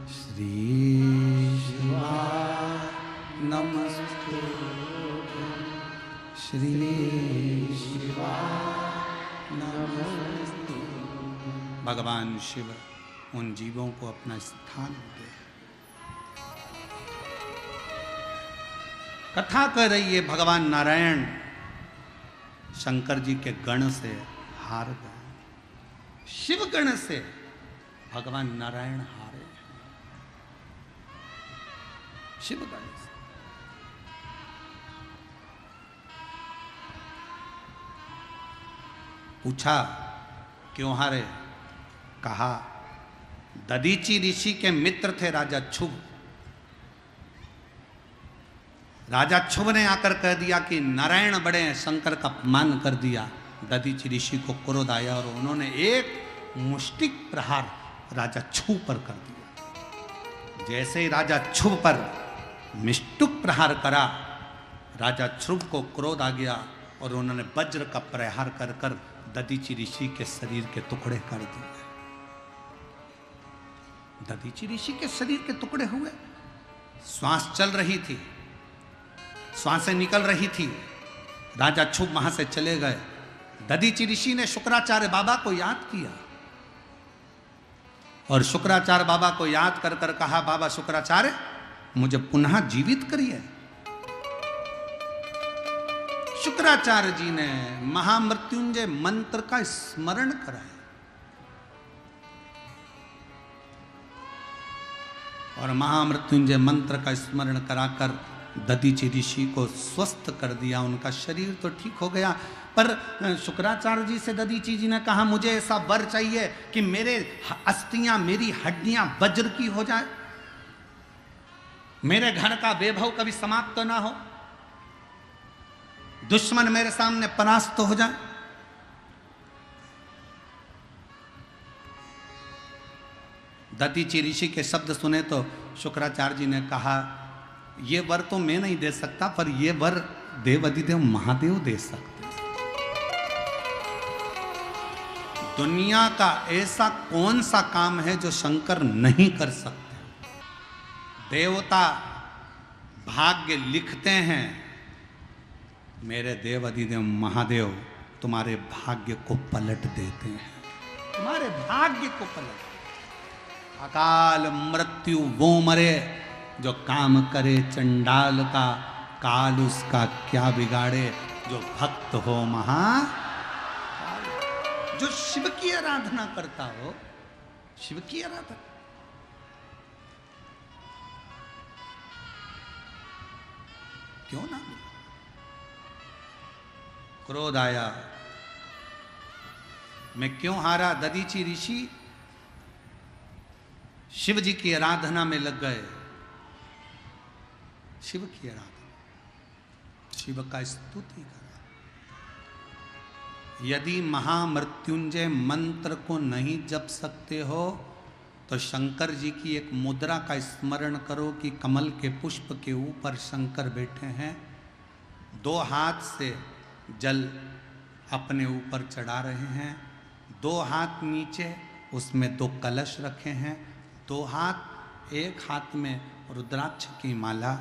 श्री शिवाय नमस्तुभ्यं, श्री शिवाय नमस्तुभ्यं। भगवान शिव उन जीवों को अपना स्थान दे। कथा कर रही है भगवान नारायण शंकर जी के गण से हार गए, शिव गण से भगवान नारायण हारे, शिव गण से। पूछा क्यों हारे? कहा दधीचि ऋषि के मित्र थे राजा क्षुभ। राजा क्षुभ ने आकर कह दिया कि नारायण बड़े हैं, शंकर का अपमान कर दिया। दधीचि ऋषि को क्रोध आया और उन्होंने एक मुष्टिक प्रहार राजा क्षुभ पर कर दिया। जैसे ही राजा क्षुभ पर मिष्टुक प्रहार करा, राजा क्षुभ को क्रोध आ गया और उन्होंने वज्र का प्रहार कर कर दधीचि ऋषि के शरीर के टुकड़े कर दिए। दधीचि ऋषि के शरीर के टुकड़े हुए। श्वास चल रही थी, श्वासें निकल रही थी। राजा क्षुभ वहां से चले गए। दधीचि ऋषि ने शुक्राचार्य बाबा को याद किया और शुक्राचार्य बाबा को याद कर कर कहा, बाबा शुक्राचार्य मुझे पुनः जीवित करिए। शुक्राचार्य जी ने महामृत्युंजय मंत्र का स्मरण कराया और महामृत्युंजय मंत्र का स्मरण कराकर दधीचि ऋषि को स्वस्थ कर दिया। उनका शरीर तो ठीक हो गया, पर शुक्राचार्य जी से दधीचि जी ने कहा मुझे ऐसा वर चाहिए कि मेरे अस्थियां, मेरी हड्डियां वज्र की हो जाए, मेरे घर का वैभव कभी समाप्त तो ना हो, दुश्मन मेरे सामने परास्त हो जाए। दधीचि ऋषि के शब्द सुने तो शुक्राचार्य जी ने कहा ये वर तो मैं नहीं दे सकता, पर ये वर देवाधिदेव महादेव दे सकते। दुनिया का ऐसा कौन सा काम है जो शंकर नहीं कर सकते? देवता भाग्य लिखते हैं, मेरे देवाधिदेव महादेव तुम्हारे भाग्य को पलट देते हैं, तुम्हारे भाग्य को पलट। अकाल मृत्यु वो मरे जो काम करे चंडाल का, काल उसका क्या बिगाड़े जो भक्त हो महा, जो शिव की आराधना करता हो, शिव की आराधना। क्यों ना मिला? क्रोध आया, मैं क्यों हारा? दधीचि ऋषि शिव जी की आराधना में लग गए। शिव की आराधना, शिव का स्तुति करा। यदि महामृत्युंजय मंत्र को नहीं जप सकते हो तो शंकर जी की एक मुद्रा का स्मरण करो कि कमल के पुष्प के ऊपर शंकर बैठे हैं, दो हाथ से जल अपने ऊपर चढ़ा रहे हैं, दो हाथ नीचे, उसमें दो कलश रखे हैं, दो हाथ, एक हाथ में रुद्राक्ष की माला,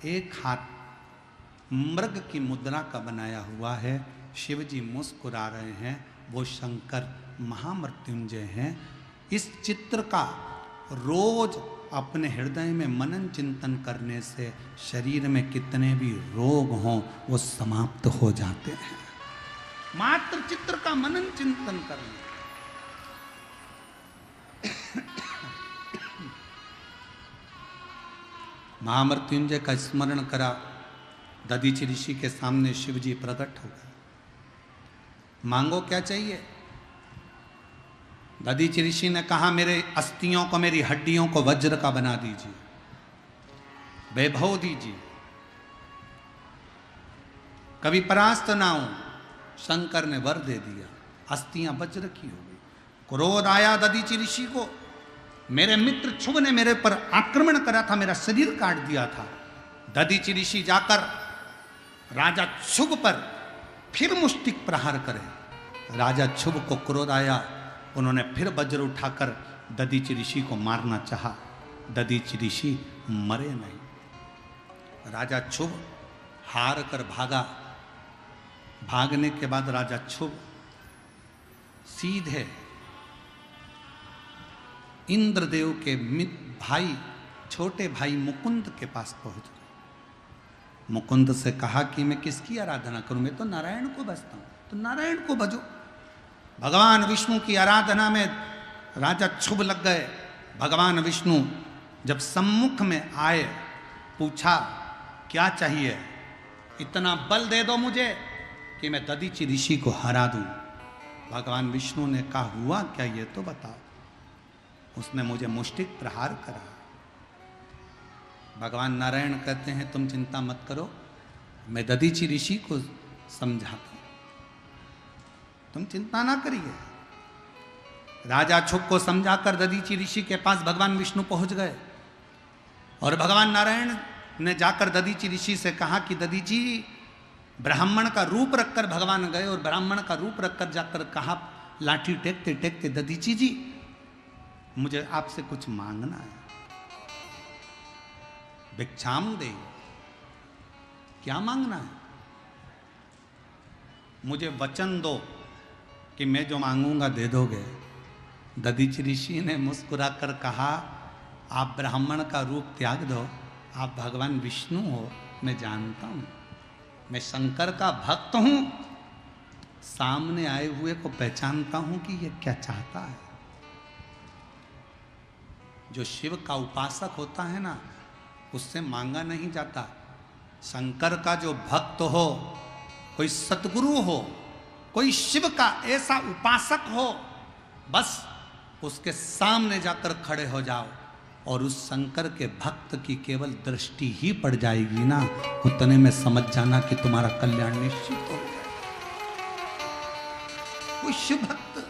एक हाथ मृग की मुद्रा का बनाया हुआ है। शिव जी मुस्कुरा रहे हैं, वो शंकर महामृत्युंजय हैं। इस चित्र का रोज अपने हृदय में मनन चिंतन करने से शरीर में कितने भी रोग हों वो समाप्त हो जाते हैं। मात्र चित्र का मनन चिंतन करने। महामृत्युंजय का स्मरण करा, दधीचि ऋषि के सामने शिव जी प्रकट हो गए। मांगो क्या चाहिए? दधीचि ऋषि ने कहा मेरे अस्थियों को, मेरी हड्डियों को वज्र का बना दीजिए, वैभव दीजिए, कभी परास्त ना हो। शंकर ने वर दे दिया, अस्थियां वज्र की हो गई। क्रोध आया दधीचि ऋषि को, मेरे मित्र क्षुभ ने मेरे पर आक्रमण करा था, मेरा शरीर काट दिया था। दधीचि ऋषि जाकर राजा क्षुभ पर फिर मुष्टिक प्रहार करे। राजा क्षुभ को क्रोध आया, उन्होंने फिर वज्र उठाकर दधीचि ऋषि को मारना चाहा। दधीचि ऋषि मरे नहीं। राजा क्षुभ हार कर भागा। भागने के बाद राजा क्षुभ सीधे इंद्रदेव के भाई, छोटे भाई मुकुंद के पास पहुंच गए। मुकुंद से कहा कि मैं किसकी आराधना करूं? मैं तो नारायण को भजता हूं, तो नारायण को भजो। भगवान विष्णु की आराधना में राजा क्षुभ लग गए। भगवान विष्णु जब सम्मुख में आए, पूछा क्या चाहिए? इतना बल दे दो मुझे कि मैं दधीचि ऋषि को हरा दूं। भगवान विष्णु ने कहा हुआ क्या ये तो बताओ। उसने मुझे मुष्टिक प्रहार करा। भगवान नारायण कहते हैं तुम चिंता मत करो, मैं दधीचि ऋषि को समझाता हूं, तुम चिंता ना करिए। राजा क्षुभ को समझाकर दधीचि ऋषि के पास भगवान विष्णु पहुंच गए और भगवान नारायण ने जाकर दधीचि ऋषि से कहा कि दधीचि, ब्राह्मण का रूप रखकर भगवान गए और ब्राह्मण का रूप रखकर जाकर कहा लाठी टेकते टेकते, दधीचि जी मुझे आपसे कुछ मांगना है, भिक्षाम दे। क्या मांगना है? मुझे वचन दो कि मैं जो मांगूंगा दे दोगे। दधीचि ऋषि ने मुस्कुराकर कहा आप ब्राह्मण का रूप त्याग दो, आप भगवान विष्णु हो, मैं जानता हूं, मैं शंकर का भक्त हूं, सामने आए हुए को पहचानता हूं कि ये क्या चाहता है। जो शिव का उपासक होता है ना, उससे मांगा नहीं जाता। शंकर का जो भक्त हो, कोई सतगुरु हो, कोई शिव का ऐसा उपासक हो, बस उसके सामने जाकर खड़े हो जाओ और उस शंकर के भक्त की केवल दृष्टि ही पड़ जाएगी ना, उतने में समझ जाना कि तुम्हारा कल्याण निश्चित हो गया। कोई शिव भक्त,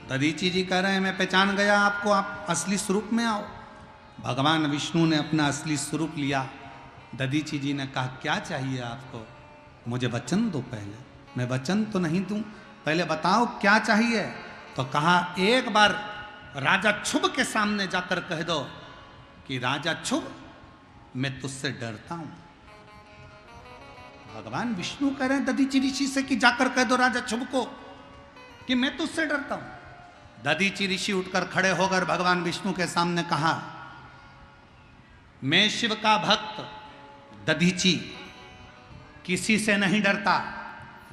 दधीची जी कह रहे हैं मैं पहचान गया आपको, आप असली स्वरूप में आओ। भगवान विष्णु ने अपना असली स्वरूप लिया। दधीची जी ने कहा क्या चाहिए आपको? मुझे वचन दो पहले। मैं वचन तो नहीं दूं, पहले बताओ क्या चाहिए। तो कहा एक बार राजा क्षुभ के सामने जाकर कह दो कि राजा क्षुभ, मैं तुझसे डरता हूं। भगवान विष्णु कह रहे हैं दधीची ऋषि से कि जाकर कह दो राजा क्षुभ को कि मैं तुझसे डरता हूं। दधीची ऋषि उठकर खड़े होकर भगवान विष्णु के सामने कहा, मैं शिव का भक्त दधीची किसी से नहीं डरता,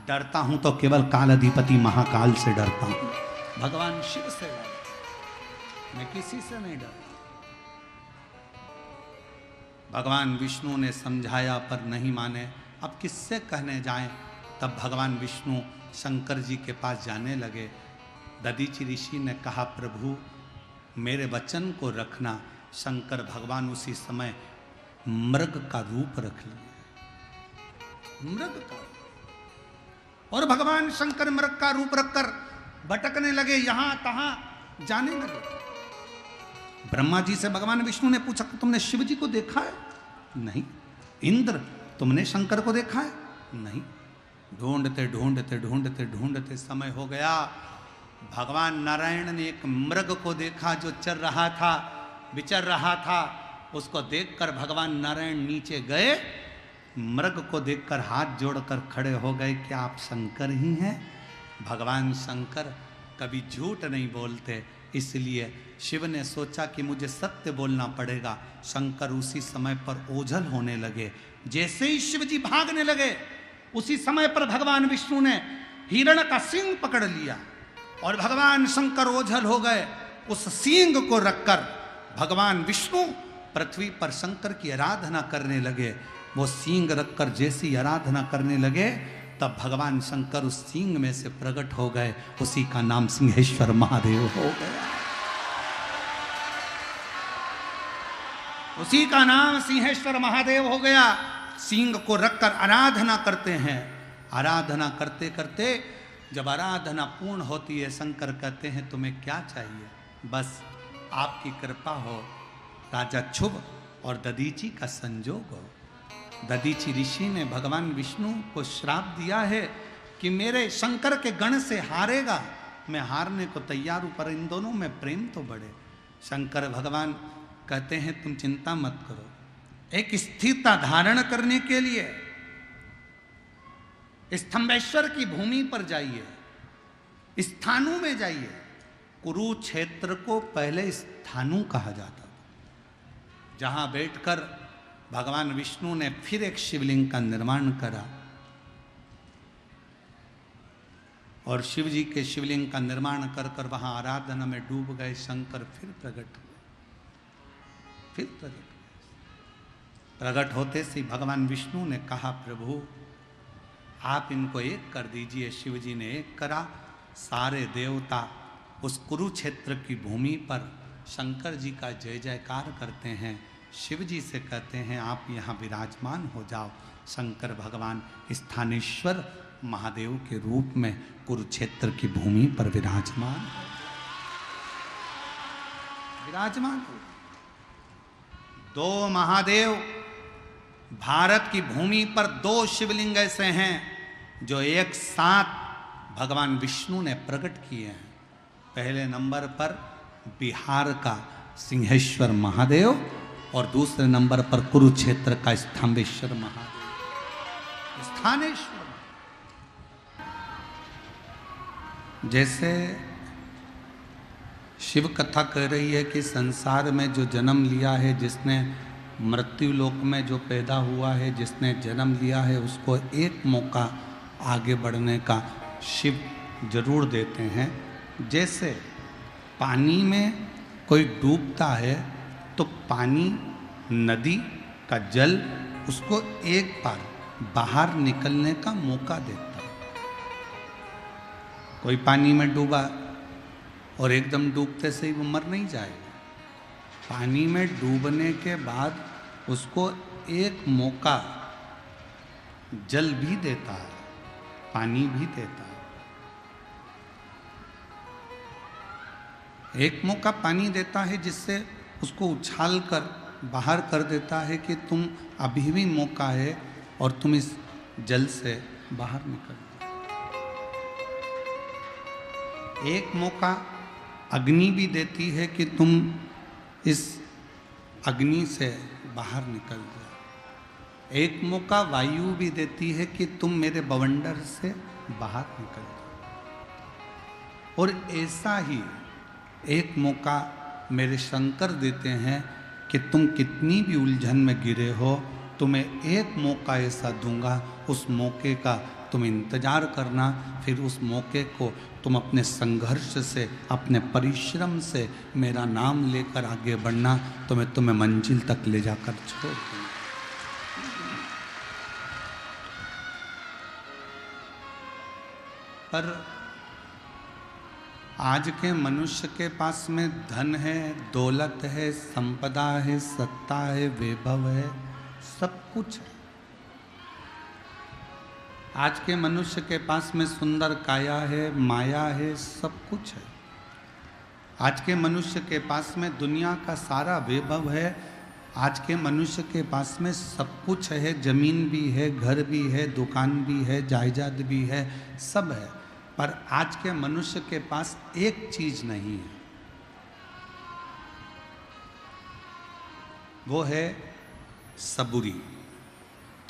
डरता हूं तो केवल काल अधिपति महाकाल से डरता हूं। भगवान शिव से डरता, मैं किसी से नहीं डरता। भगवान विष्णु ने समझाया पर नहीं माने, अब किससे कहने जाएं। तब भगवान विष्णु शंकर जी के पास जाने लगे। दधीची ऋषि ने कहा प्रभु मेरे वचन को रखना। शंकर भगवान उसी समय मृग का रूप रख लिए, मृग का। और भगवान शंकर मृग का रूप रखकर भटकने लगे, यहां तहां जाने लगे। ब्रह्मा जी से भगवान विष्णु ने पूछा तुमने शिव जी को देखा है? नहीं। इंद्र तुमने शंकर को देखा है? नहीं। ढूंढते ढूंढते ढूंढते ढूंढते समय हो गया। भगवान नारायण ने एक मृग को देखा जो चल रहा था, विचर रहा था। उसको देखकर भगवान नारायण नीचे गए, मृग को देखकर हाथ जोड़कर खड़े हो गए, क्या आप शंकर ही हैं? भगवान शंकर कभी झूठ नहीं बोलते, इसलिए शिव ने सोचा कि मुझे सत्य बोलना पड़ेगा। शंकर उसी समय पर ओझल होने लगे। जैसे ही शिव जी भागने लगे, उसी समय पर भगवान विष्णु ने हिरण का सींग पकड़ लिया और भगवान शंकर ओझल हो गए। उस सींग को रखकर भगवान विष्णु पृथ्वी पर शंकर की आराधना करने लगे। वो सींग रखकर जैसी आराधना करने लगे, तब भगवान शंकर उस सींग में से प्रकट हो गए। उसी का नाम सिंहेश्वर महादेव हो गया। उसी का नाम सिंहेश्वर महादेव हो गया। सींग को रखकर आराधना करते हैं। आराधना करते करते जब आराधना पूर्ण होती है, शंकर कहते हैं तुम्हें क्या चाहिए? बस आपकी कृपा हो, राजा क्षुभ और दधीची का संजोग हो। दधीची ऋषि ने भगवान विष्णु को श्राप दिया है कि मेरे शंकर के गण से हारेगा, मैं हारने को तैयार हूं, पर इन दोनों में प्रेम तो बढ़े। शंकर भगवान कहते हैं तुम चिंता मत करो, एक स्थिरता धारण करने के लिए स्तंभेश्वर की भूमि पर जाइए, स्थानु में जाइए। कुरुक्षेत्र को पहले स्थानु कहा जाता था, जहां बैठकर भगवान विष्णु ने फिर एक शिवलिंग का निर्माण करा और शिव जी के शिवलिंग का निर्माण कर कर वहां आराधना में डूब गए। शंकर फिर प्रकट हुए, फिर प्रकट हुए। प्रकट होते से भगवान विष्णु ने कहा प्रभु आप इनको एक कर दीजिए। शिव जी ने एक करा। सारे देवता उस कुरुक्षेत्र की भूमि पर शंकर जी का जय जयकार करते हैं। शिव जी से कहते हैं आप यहाँ विराजमान हो जाओ। शंकर भगवान स्थानेश्वर महादेव के रूप में कुरुक्षेत्र की भूमि पर विराजमान हो। दो महादेव, भारत की भूमि पर दो शिवलिंग ऐसे हैं जो एक साथ भगवान विष्णु ने प्रकट किए हैं। पहले नंबर पर बिहार का सिंहेश्वर महादेव और दूसरे नंबर पर कुरुक्षेत्र का स्तंभेश्वर महादेव, स्थानेश्वर। जैसे शिव कथा कह रही है कि संसार में जो जन्म लिया है, जिसने मृत्यु लोक में जो पैदा हुआ है, जिसने जन्म लिया है, उसको एक मौका आगे बढ़ने का शिव जरूर देते हैं। जैसे पानी में कोई डूबता है तो पानी, नदी का जल उसको एक बार बाहर निकलने का मौका देता है। कोई पानी में डूबा और एकदम डूबते से ही वो मर नहीं जाएगा। पानी में डूबने के बाद उसको एक मौका जल भी देता है, पानी भी देता है। एक मौका पानी देता है जिससे उसको उछाल कर बाहर कर देता है कि तुम अभी भी मौका है और तुम इस जल से बाहर निकल जाओ। एक मौका अग्नि भी देती है कि तुम इस अग्नि से बाहर निकल जाओ। एक मौका वायु भी देती है कि तुम मेरे बवंडर से बाहर निकल जाओ। और ऐसा ही एक मौका मेरे शंकर देते हैं कि तुम कितनी भी उलझन में गिरे हो, तुम्हें एक मौका ऐसा दूंगा, उस मौके का तुम इंतजार करना, फिर उस मौके को तुम अपने संघर्ष से, अपने परिश्रम से मेरा नाम लेकर आगे बढ़ना, तो मैं तुम्हें मंजिल तक ले जाकर छोड़ दूंगा। पर आज के मनुष्य के पास में धन है, दौलत है, संपदा है, सत्ता है, वैभव है, सब कुछ है। आज के मनुष्य के पास में सुंदर काया है, माया है, सब कुछ है। आज के मनुष्य के पास में दुनिया का सारा वैभव है। आज के मनुष्य के पास में सब कुछ है, जमीन भी है, घर भी है, दुकान भी है, जायदाद भी है, सब है। पर आज के मनुष्य के पास एक चीज नहीं है, वो है सबूरी,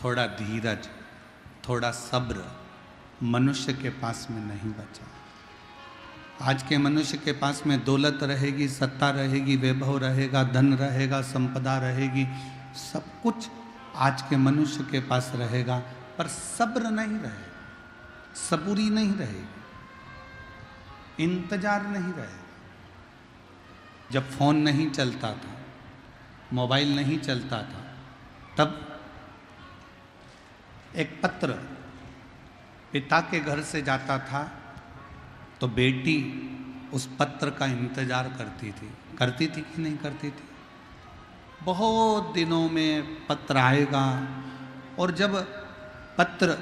थोड़ा धीरज, थोड़ा सब्र। मनुष्य के पास में नहीं बचा। आज के मनुष्य के पास में दौलत रहेगी, सत्ता रहेगी, वैभव रहेगा, धन रहेगा, संपदा रहेगी, सब कुछ आज के मनुष्य के पास रहेगा, पर सब्र नहीं रहेगा, सबूरी नहीं रहेगी, इंतजार नहीं रहेगा। जब फोन नहीं चलता था, मोबाइल नहीं चलता था, तब एक पत्र पिता के घर से जाता था तो बेटी उस पत्र का इंतजार करती थी कि नहीं करती थी। बहुत दिनों में पत्र आएगा, और जब पत्र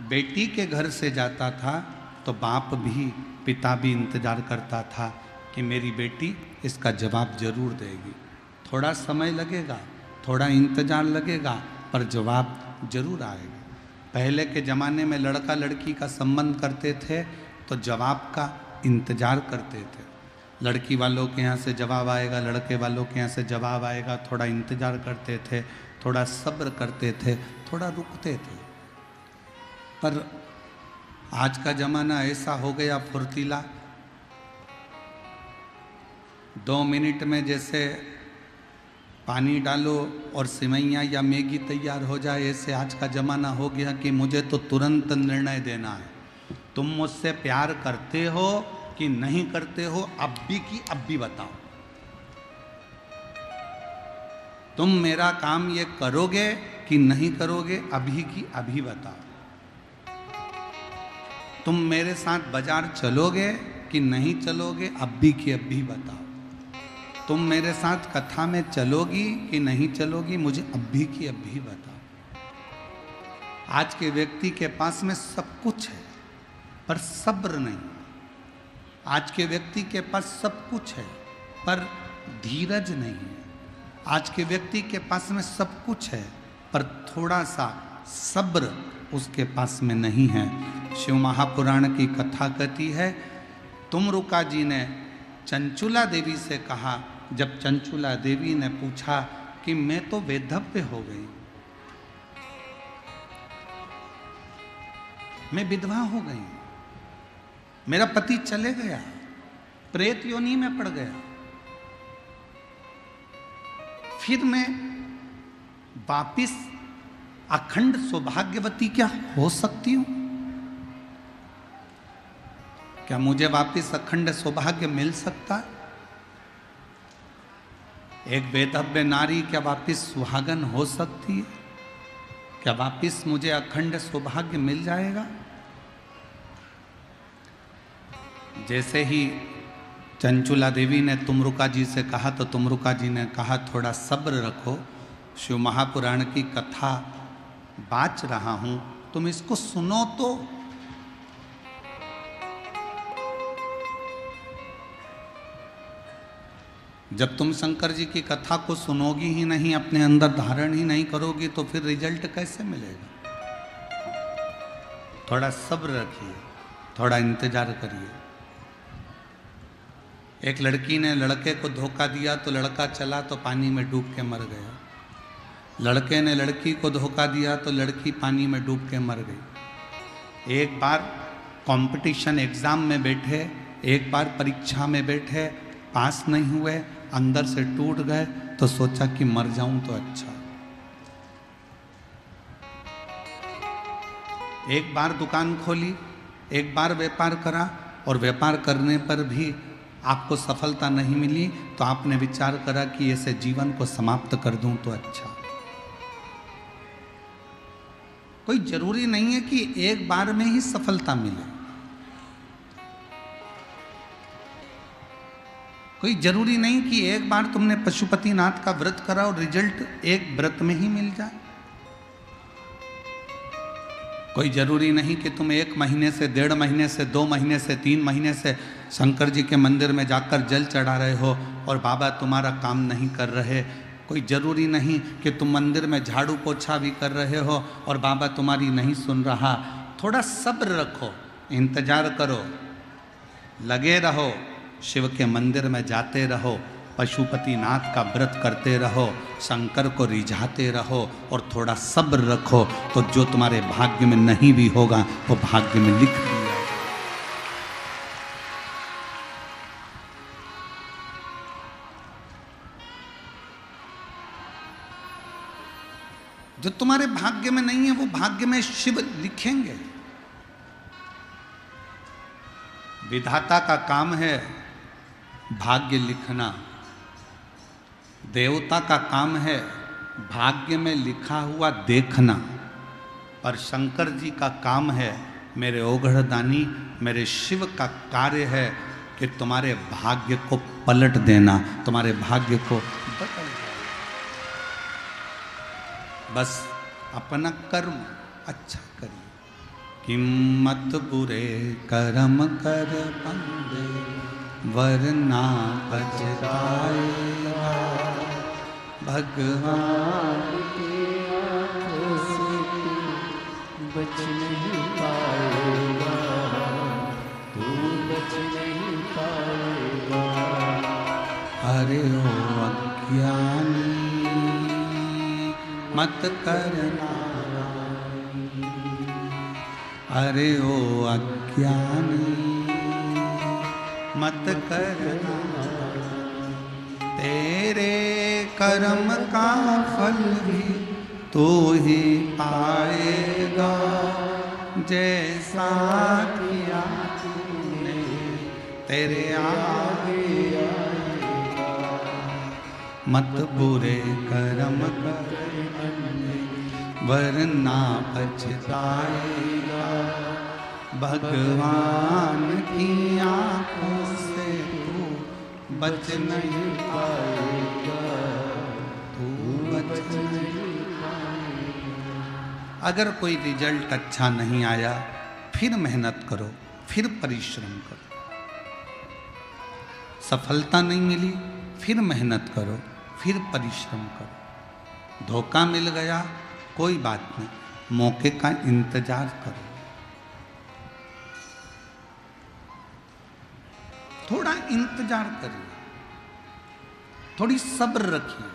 बेटी के घर से जाता था तो बाप भी, पिता भी इंतजार करता था कि मेरी बेटी इसका जवाब जरूर देगी। थोड़ा समय लगेगा, थोड़ा इंतजार लगेगा, पर जवाब जरूर आएगा। पहले के ज़माने में लड़का लड़की का संबंध करते थे तो जवाब का इंतजार करते थे। लड़की वालों के यहाँ से जवाब आएगा, लड़के वालों के यहाँ से जवाब आएगा, थोड़ा इंतजार करते थे, थोड़ा सब्र करते थे, थोड़ा रुकते थे। पर आज का ज़माना ऐसा हो गया फुर्तीला, 2 मिनट में जैसे पानी डालो और सिवैयाँ या मैगी तैयार हो जाए, ऐसे आज का ज़माना हो गया कि मुझे तो तुरंत निर्णय देना है। तुम मुझसे प्यार करते हो कि नहीं करते हो, अब भी की अब भी बताओ। तुम मेरा काम ये करोगे कि नहीं करोगे, अभी की अभी बताओ। तुम मेरे साथ बाजार चलोगे कि नहीं चलोगे, अब भी की अब भी बताओ। तुम मेरे साथ कथा में चलोगी कि नहीं चलोगी, मुझे अभी की अभी बताओ। आज के व्यक्ति के पास में सब कुछ है पर सब्र नहीं। आज के व्यक्ति के पास सब कुछ है पर धीरज नहीं है। आज के व्यक्ति के पास में सब कुछ है पर थोड़ा सा सब्र उसके पास में नहीं है। शिव महापुराण की कथा कहती है, तुमरुका जी ने चंचुला देवी से कहा, जब चंचुला देवी ने पूछा कि मैं तो वैधव्य हो गई, मैं विधवा हो गई, मेरा पति चले गया, प्रेत योनि में पड़ गया, फिर मैं वापिस अखंड सौभाग्यवती क्या हो सकती हूं? क्या मुझे वापिस अखंड सौभाग्य मिल सकता है? एक वेदव्य नारी क्या वापिस सुहागन हो सकती है? क्या वापिस मुझे अखंड सौभाग्य मिल जाएगा? जैसे ही चंचुला देवी ने तुमरुका जी से कहा तो तुमरुका जी ने कहा थोड़ा सब्र रखो, शिव महापुराण की कथा बाच रहा हूं, तुम इसको सुनो तो। जब तुम शंकर जी की कथा को सुनोगी ही नहीं, अपने अंदर धारण ही नहीं करोगी, तो फिर रिजल्ट कैसे मिलेगा? थोड़ा सब्र रखिए, थोड़ा इंतजार करिए। एक लड़की ने लड़के को धोखा दिया तो लड़का चला तो पानी में डूब के मर गया। लड़के ने लड़की को धोखा दिया तो लड़की पानी में डूब के मर गई। एक बार कंपटीशन एग्जाम में बैठे, एक बार परीक्षा में बैठे, पास नहीं हुए, अंदर से टूट गए, तो सोचा कि मर जाऊं तो अच्छा। एक बार दुकान खोली, एक बार व्यापार करा, और व्यापार करने पर भी आपको सफलता नहीं मिली, तो आपने विचार करा कि ऐसे जीवन को समाप्त कर दूं तो अच्छा। कोई जरूरी नहीं है कि एक बार में ही सफलता मिले, कोई जरूरी नहीं कि एक बार तुमने पशुपतिनाथ का व्रत करा और रिजल्ट एक व्रत में ही मिल जाए। कोई जरूरी नहीं कि तुम 1 महीने से, 1.5 महीने से, 2 महीने से, 3 महीने से शंकर जी के मंदिर में जाकर जल चढ़ा रहे हो और बाबा तुम्हारा काम नहीं कर रहे। कोई ज़रूरी नहीं कि तुम मंदिर में झाड़ू पोछा भी कर रहे हो और बाबा तुम्हारी नहीं सुन रहा। थोड़ा सब्र रखो, इंतजार करो, लगे रहो, शिव के मंदिर में जाते रहो, पशुपतिनाथ का व्रत करते रहो, शंकर को रिझाते रहो और थोड़ा सब्र रखो, तो जो तुम्हारे भाग्य में नहीं भी होगा वो भाग्य में लिख दिया। जो तुम्हारे भाग्य में नहीं है वो भाग्य में शिव लिखेंगे। विधाता का काम है भाग्य लिखना, देवता का काम है भाग्य में लिखा हुआ देखना, और शंकर जी का काम है, मेरे ओघड़दानी, मेरे शिव का कार्य है कि तुम्हारे भाग्य को पलट देना, तुम्हारे भाग्य को बदल देना। बस अपना कर्म अच्छा करिए। किम्मत बुरे कर्म कर बंदे, वरना पछताएगा, भगवान की आंखों से बच नहीं पाएगा, तू बच नहीं पाएगा। अरे ओ अज्ञानी मत करना, अरे ओ अज्ञानी मत करना, तेरे कर्म का फल भी तू ही पाएगा, जैसा किया तूने तेरे आगे आएगा। मत बुरे कर्म कर वरना पछताएगा, भगवान की आंखों से तू बच नहीं पाएगा, तू बच नहीं पाएगा। अगर कोई रिजल्ट अच्छा नहीं आया, फिर मेहनत करो, फिर परिश्रम करो। सफलता नहीं मिली, फिर मेहनत करो, फिर परिश्रम करो। धोखा मिल गया, कोई बात नहीं, मौके का इंतजार करो, थोड़ा इंतजार करिए, थोड़ी सब्र रखिए।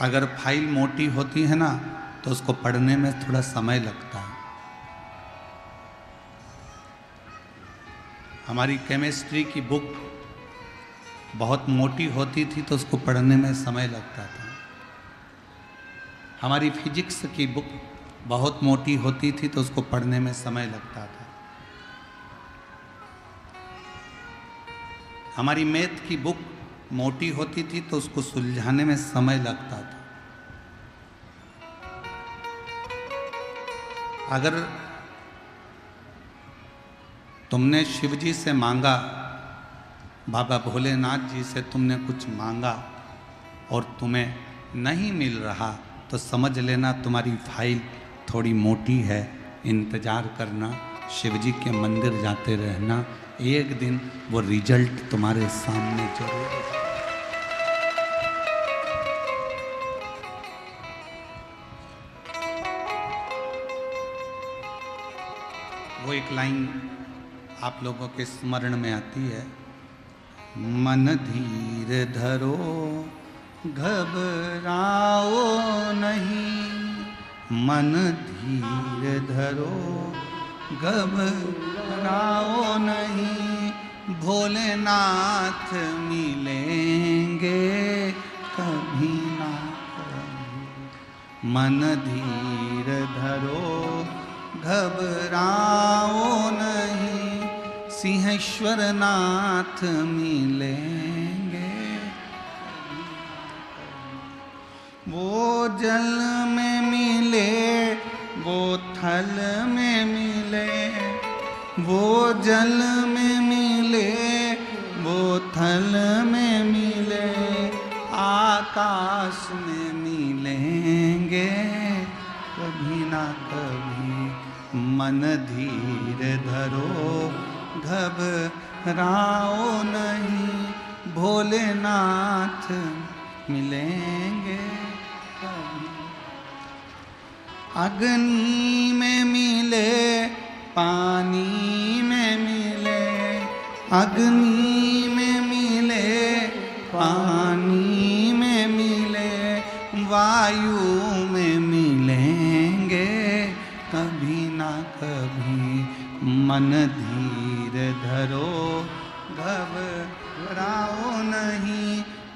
अगर फाइल मोटी होती है ना, तो उसको पढ़ने में थोड़ा समय लगता है। हमारी केमिस्ट्री की बुक बहुत मोटी होती थी तो उसको पढ़ने में समय लगता था। हमारी फिजिक्स की बुक बहुत मोटी होती थी तो उसको पढ़ने में समय लगता था। हमारी मैथ की बुक मोटी होती थी तो उसको सुलझाने में समय लगता था। अगर तुमने शिव जी से मांगा, बाबा भोलेनाथ जी से तुमने कुछ मांगा और तुम्हें नहीं मिल रहा, तो समझ लेना तुम्हारी फाइल थोड़ी मोटी है। इंतज़ार करना, शिव जी के मंदिर जाते रहना, एक दिन वो रिजल्ट तुम्हारे सामने जरूर आएगा। वो एक लाइन आप लोगों के स्मरण में आती है, मन धीर धरो घबराओ नहीं, मन धीर धरो घबराओ नहीं, भोलेनाथ मिलेंगे कभी ना कभी। मन धीर धरो घबराओ नहीं, सिंहेश्वर नाथ मिलेंगे। वो जल में मिले, वो थल में मिले, वो जल में मिले, वो थल में मिले, आकाश में मिलेंगे कभी ना कभी। मन धीर धरो घबराओ नहीं, भोलेनाथ मिलेंगे कभी। अग्नि में मिले, पानी में मिले, अग्नि में मिले, पानी में मिले, वायु में मिलेंगे कभी ना कभी। मन धीर धरो घबराओ नहीं,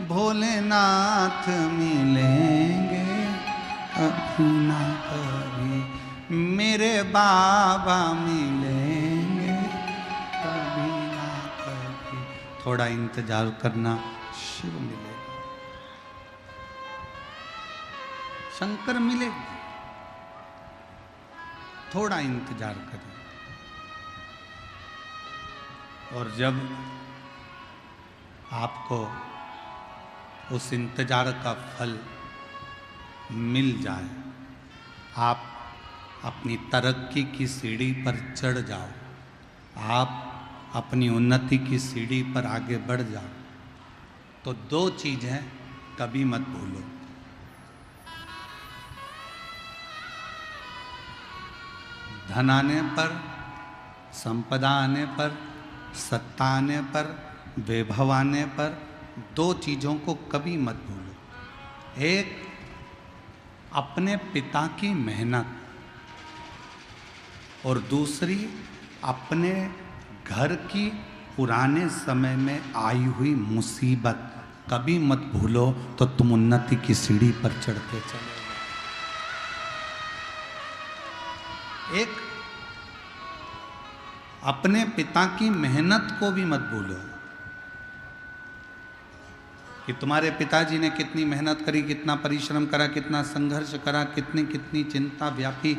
भोलेनाथ मिलेंगे कभी ना कभी। मेरे बाबा मिलेंगे कभी ना कभी। थोड़ा इंतजार करना, शिव मिलेगा, शंकर मिलेगा, थोड़ा इंतजार करें। और जब आपको उस इंतजार का फल मिल जाए, आप अपनी तरक्की की सीढ़ी पर चढ़ जाओ, आप अपनी उन्नति की सीढ़ी पर आगे बढ़ जाओ, तो दो चीज़ें कभी मत भूलो। धन आने पर, संपदा आने पर, सत्ता आने पर, वैभव आने पर, दो चीज़ों को कभी मत भूलो। एक, अपने पिता की मेहनत, और दूसरी अपने घर की पुराने समय में आई हुई मुसीबत कभी मत भूलो, तो तुम उन्नति की सीढ़ी पर चढ़ते चले। एक, अपने पिता की मेहनत को भी मत भूलो कि तुम्हारे पिताजी ने कितनी मेहनत करी, कितना परिश्रम करा, कितना संघर्ष करा, कितनी कितनी चिंता व्यापी,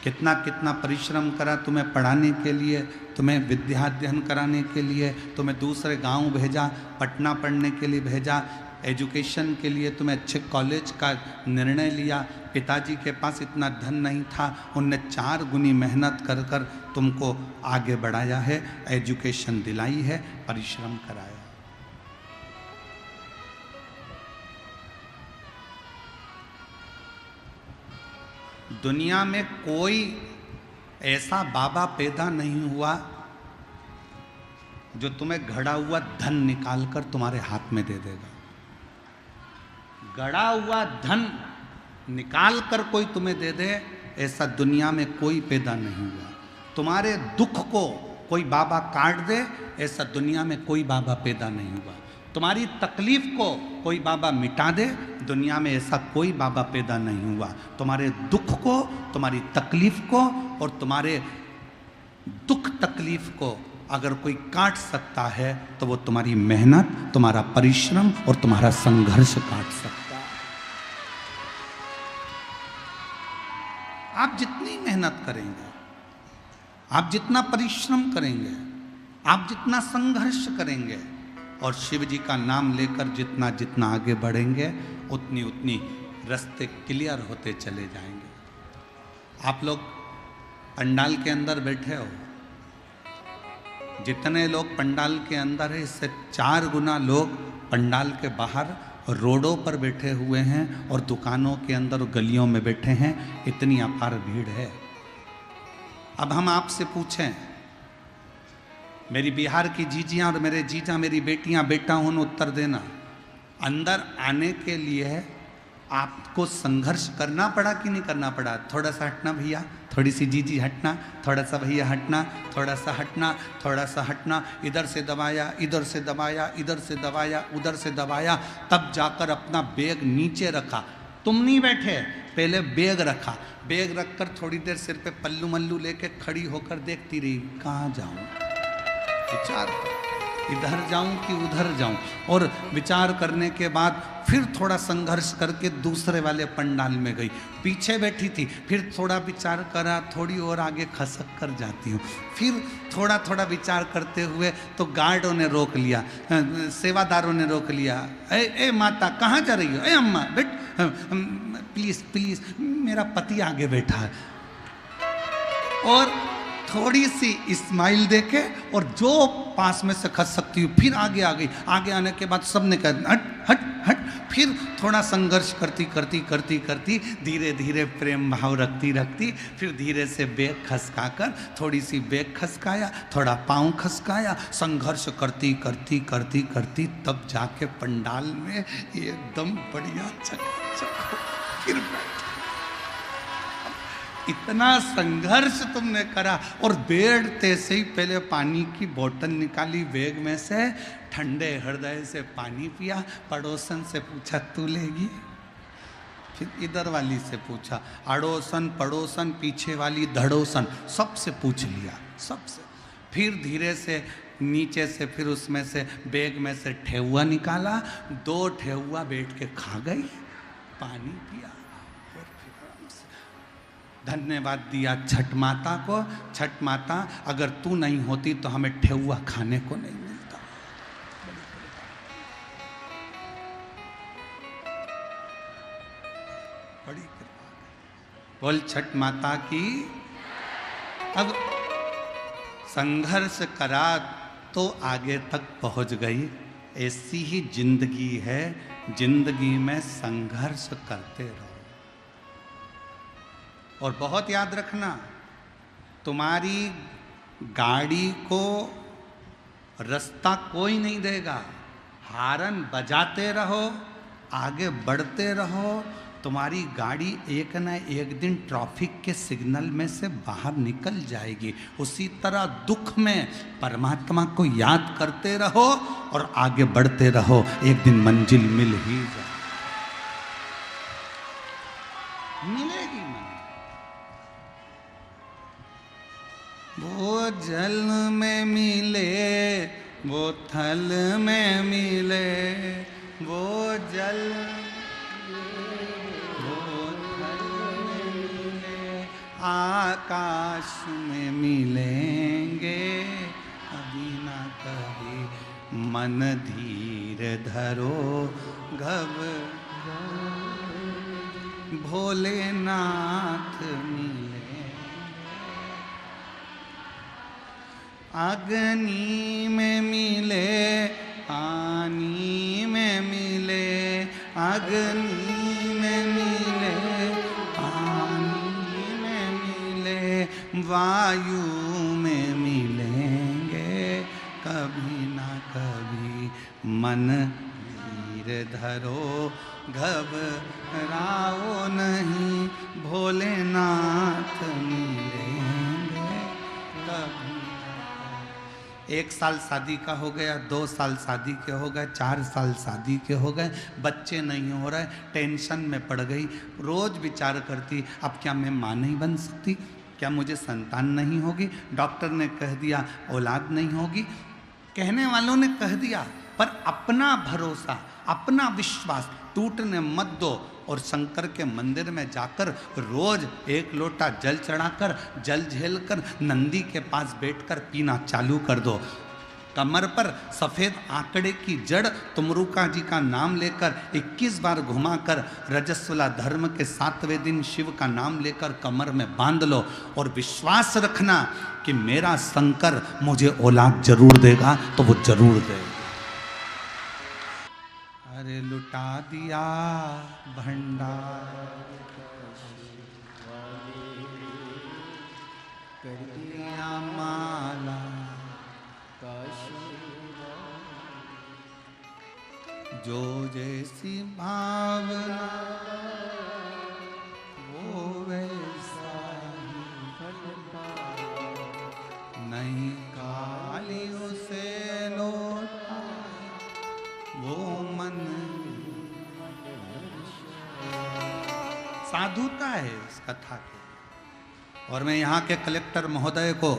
कितना कितना परिश्रम करा तुम्हें पढ़ाने के लिए, तुम्हें विद्या अध्ययन कराने के लिए, तुम्हें दूसरे गांव भेजा, पटना पढ़ने के लिए भेजा, एजुकेशन के लिए तुम्हें अच्छे कॉलेज का निर्णय लिया। पिताजी के पास इतना धन नहीं था, उनने 4 गुनी मेहनत कर कर तुमको आगे बढ़ाया है, एजुकेशन दिलाई है, परिश्रम कराया। दुनिया में कोई ऐसा बाबा पैदा नहीं हुआ जो तुम्हें घड़ा हुआ धन निकालकर तुम्हारे हाथ में दे देगा। गड़ा हुआ धन निकाल कर कोई तुम्हें दे दे, ऐसा दुनिया में कोई पैदा नहीं हुआ। तुम्हारे दुख को कोई बाबा काट दे, ऐसा दुनिया में कोई बाबा पैदा नहीं हुआ। तुम्हारी तकलीफ को कोई बाबा मिटा दे, दुनिया में ऐसा कोई बाबा पैदा नहीं हुआ। तुम्हारे दुख को, तुम्हारी तकलीफ को और तुम्हारे दुख तकलीफ को अगर कोई काट सकता है तो वो तुम्हारी मेहनत, तुम्हारा परिश्रम और तुम्हारा संघर्ष काट सकता है। आप जितनी मेहनत करेंगे, आप जितना परिश्रम करेंगे, आप जितना संघर्ष करेंगे और शिव जी का नाम लेकर जितना जितना आगे बढ़ेंगे, उतनी उतनी रास्ते क्लियर होते चले जाएंगे। आप लोग पंडाल के अंदर बैठे हो, जितने लोग पंडाल के अंदर है इससे 4 गुना लोग पंडाल के बाहर रोडों पर बैठे हुए हैं और दुकानों के अंदर और गलियों में बैठे हैं। इतनी अपार भीड़ है। अब हम आपसे पूछें, मेरी बिहार की जीजियां और मेरे जीजा, मेरी बेटियां, बेटा हूं, उत्तर देना। अंदर आने के लिए आपको संघर्ष करना पड़ा कि नहीं करना पड़ा? थोड़ा सा हटना भैया, थोड़ी सी जीजी हटना, थोड़ा सा भैया हटना, थोड़ा सा हटना, थोड़ा सा हटना, इधर से दबाया, इधर से दबाया, इधर से दबाया, उधर से दबाया, तब जाकर अपना बैग नीचे रखा। तुम नहीं बैठे, पहले बैग रखा। बैग रखकर थोड़ी देर सिर पे पल्लू मल्लू लेके खड़ी होकर देखती रही, कहाँ जाऊँ, विचार कर, इधर जाऊं कि उधर जाऊं। और विचार करने के बाद फिर थोड़ा संघर्ष करके दूसरे वाले पंडाल में गई। पीछे बैठी थी, फिर थोड़ा विचार करा, थोड़ी और आगे खसक कर जाती हूँ। फिर थोड़ा थोड़ा विचार करते हुए तो गार्डों ने रोक लिया, सेवादारों ने रोक लिया। ए माता कहाँ जा रही हो? ए अम्मा बेट, प्लीज़ प्लीज़, मेरा पति आगे बैठा है। और थोड़ी सी स्माइल देके और जो पास में से खस सकती हूँ, फिर आगे आ गई। आगे आने के बाद सबने कहा हट हट हट। फिर थोड़ा संघर्ष करती करती करती करती धीरे धीरे प्रेम भाव रखती रखती फिर धीरे से बैग खसका कर, थोड़ी सी बैग खसकाया, थोड़ा पाँव खसकाया, संघर्ष करती करती करती करती तब जाके पंडाल में एकदम बढ़िया चकाचक फिर इतना संघर्ष तुमने करा। और बैठते से ही पहले पानी की बोतल निकाली बैग में से, ठंडे हृदय से पानी पिया, पड़ोसन से पूछा तू लेगी? फिर इधर वाली से पूछा, अड़ोसन पड़ोसन पीछे वाली धड़ोसन, सबसे पूछ लिया, सबसे। फिर धीरे से नीचे से फिर उसमें से बैग में से ठेहुआ निकाला, 2 ठेहुआ बैठ के खा गई, पानी पिया। धन्यवाद दिया छठ माता को। छठ माता, अगर तू नहीं होती तो हमें ठेहुआ खाने को नहीं मिलता। बड़ी कृपा। बोल छठ माता की। अब संघर्ष करा तो आगे तक पहुंच गई। ऐसी ही जिंदगी है, जिंदगी में संघर्ष करते रहो। और बहुत याद रखना, तुम्हारी गाड़ी को रास्ता कोई नहीं देगा। हारन बजाते रहो, आगे बढ़ते रहो, तुम्हारी गाड़ी एक न एक दिन ट्रैफिक के सिग्नल में से बाहर निकल जाएगी। उसी तरह दुख में परमात्मा को याद करते रहो और आगे बढ़ते रहो, एक दिन मंजिल मिल ही जाए, मिलेगी मंजिल। वो जल में मिले, वो थल में मिले, वो जल वो थल में मिले, आकाश में मिलेंगे कभी ना कभी। मन धीर धरो घबराओ, भोलेनाथ मिले। अग्नि में मिले, पानी में मिले, अग्नि में मिले, पानी में मिले, वायु में मिलेंगे कभी ना कभी। मन धीर धरो घबराओ नहीं, भोलेनाथ मिलेंगे कभी। 1 साल शादी का हो गया, 2 साल शादी के हो गए, 4 साल शादी के हो गए, बच्चे नहीं हो रहे, टेंशन में पड़ गई। रोज विचार करती, अब क्या मैं माँ नहीं बन सकती? क्या मुझे संतान नहीं होगी? डॉक्टर ने कह दिया औलाद नहीं होगी, कहने वालों ने कह दिया, पर अपना भरोसा, अपना विश्वास टूटने मत दो और शंकर के मंदिर में जाकर रोज 1 लोटा जल चढ़ाकर, जल झेलकर नंदी के पास बैठकर पीना चालू कर दो। कमर पर सफेद आंकड़े की जड़ तुमरुका जी का नाम लेकर 21 बार घुमाकर रजस्वला धर्म के 7वें दिन शिव का नाम लेकर कमर में बांध लो और विश्वास रखना कि मेरा शंकर मुझे औलाद जरूर देगा, तो वो जरूर देगा। अरे लुटा दिया भंडार, कर दिया माला, जो जैसी भावना वो वैसा ही फल पाए, नहीं कालियों से लौटा वो मन। साधुता है इस कथा की। और मैं यहाँ के कलेक्टर महोदय को,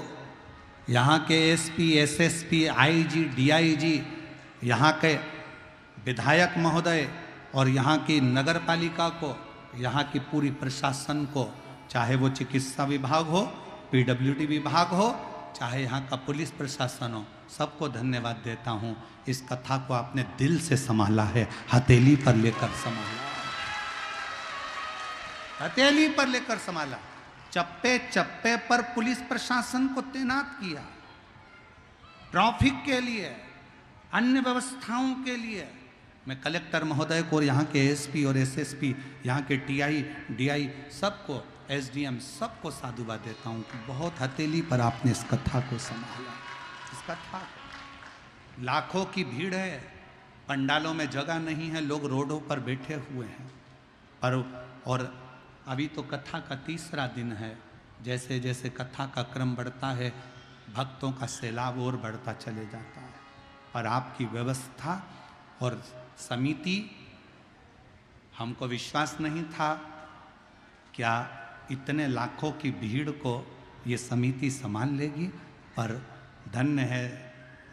यहाँ के एसपी, एसएसपी, आईजी, डीआईजी, यहाँ के विधायक महोदय और यहाँ की नगर पालिका को, यहाँ की पूरी प्रशासन को, चाहे वो चिकित्सा विभाग हो, पीडब्ल्यूडी विभाग हो, चाहे यहाँ का पुलिस प्रशासन हो, सबको धन्यवाद देता हूँ। इस कथा को आपने दिल से संभाला है, हथेली पर लेकर संभाला, हथेली पर लेकर संभाला। चप्पे चप्पे पर पुलिस प्रशासन को तैनात किया, ट्रैफिक के लिए, अन्य व्यवस्थाओं के लिए। मैं कलेक्टर महोदय को और यहाँ के एसपी और एसएसपी, यहाँ के टीआई, डीआई, सबको, एसडीएम, सबको साधुवाद देता हूँ कि बहुत हथेली पर आपने इस कथा को संभाला। इस कथा को, लाखों की भीड़ है, पंडालों में जगह नहीं है, लोग रोडों पर बैठे हुए हैं। और अभी तो कथा का 3रा दिन है। जैसे जैसे कथा का क्रम बढ़ता है, भक्तों का सैलाब और बढ़ता चले जाता है। पर आपकी व्यवस्था और समिति, हमको विश्वास नहीं था क्या इतने लाखों की भीड़ को ये समिति संभाल लेगी, पर धन्य है।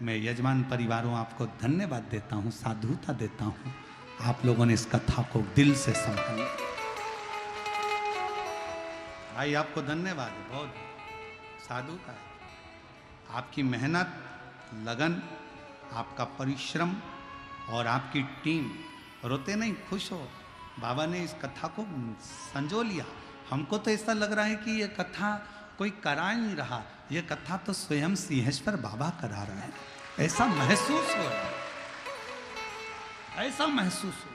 मैं यजमान परिवारों आपको धन्यवाद देता हूँ, साधुता देता हूँ, आप लोगों ने इस कथा को दिल से संभाला। भाई आपको धन्यवाद, बहुत साधुता है। आपकी मेहनत, लगन, आपका परिश्रम और आपकी टीम, रोते नहीं, खुश हो। बाबा ने इस कथा को संजो लिया। हमको तो ऐसा लग रहा है कि ये कथा कोई करा नहीं रहा, ये कथा तो स्वयं सिंहेश्वर बाबा करा रहे हैं, ऐसा महसूस हो रहा है, ऐसा महसूस हो।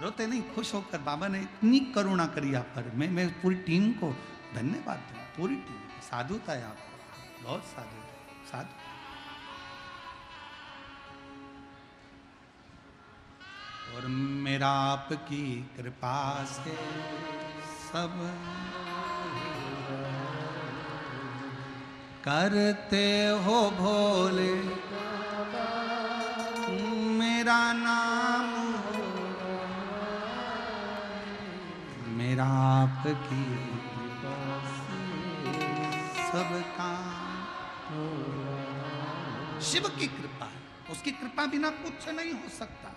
रोते नहीं, खुश होकर बाबा ने इतनी करुणा करी आप पर। मैं पूरी टीम को धन्यवाद दूँ, पूरी टीम, साधुता है आपको, बहुत साधु, साधु। और मेरा आपकी कृपा से सब करते हो भोले, मेरा नाम हो, मेरा आपकी कृपा से सब काम। शिव की कृपा है, उसकी कृपा बिना कुछ नहीं हो सकता।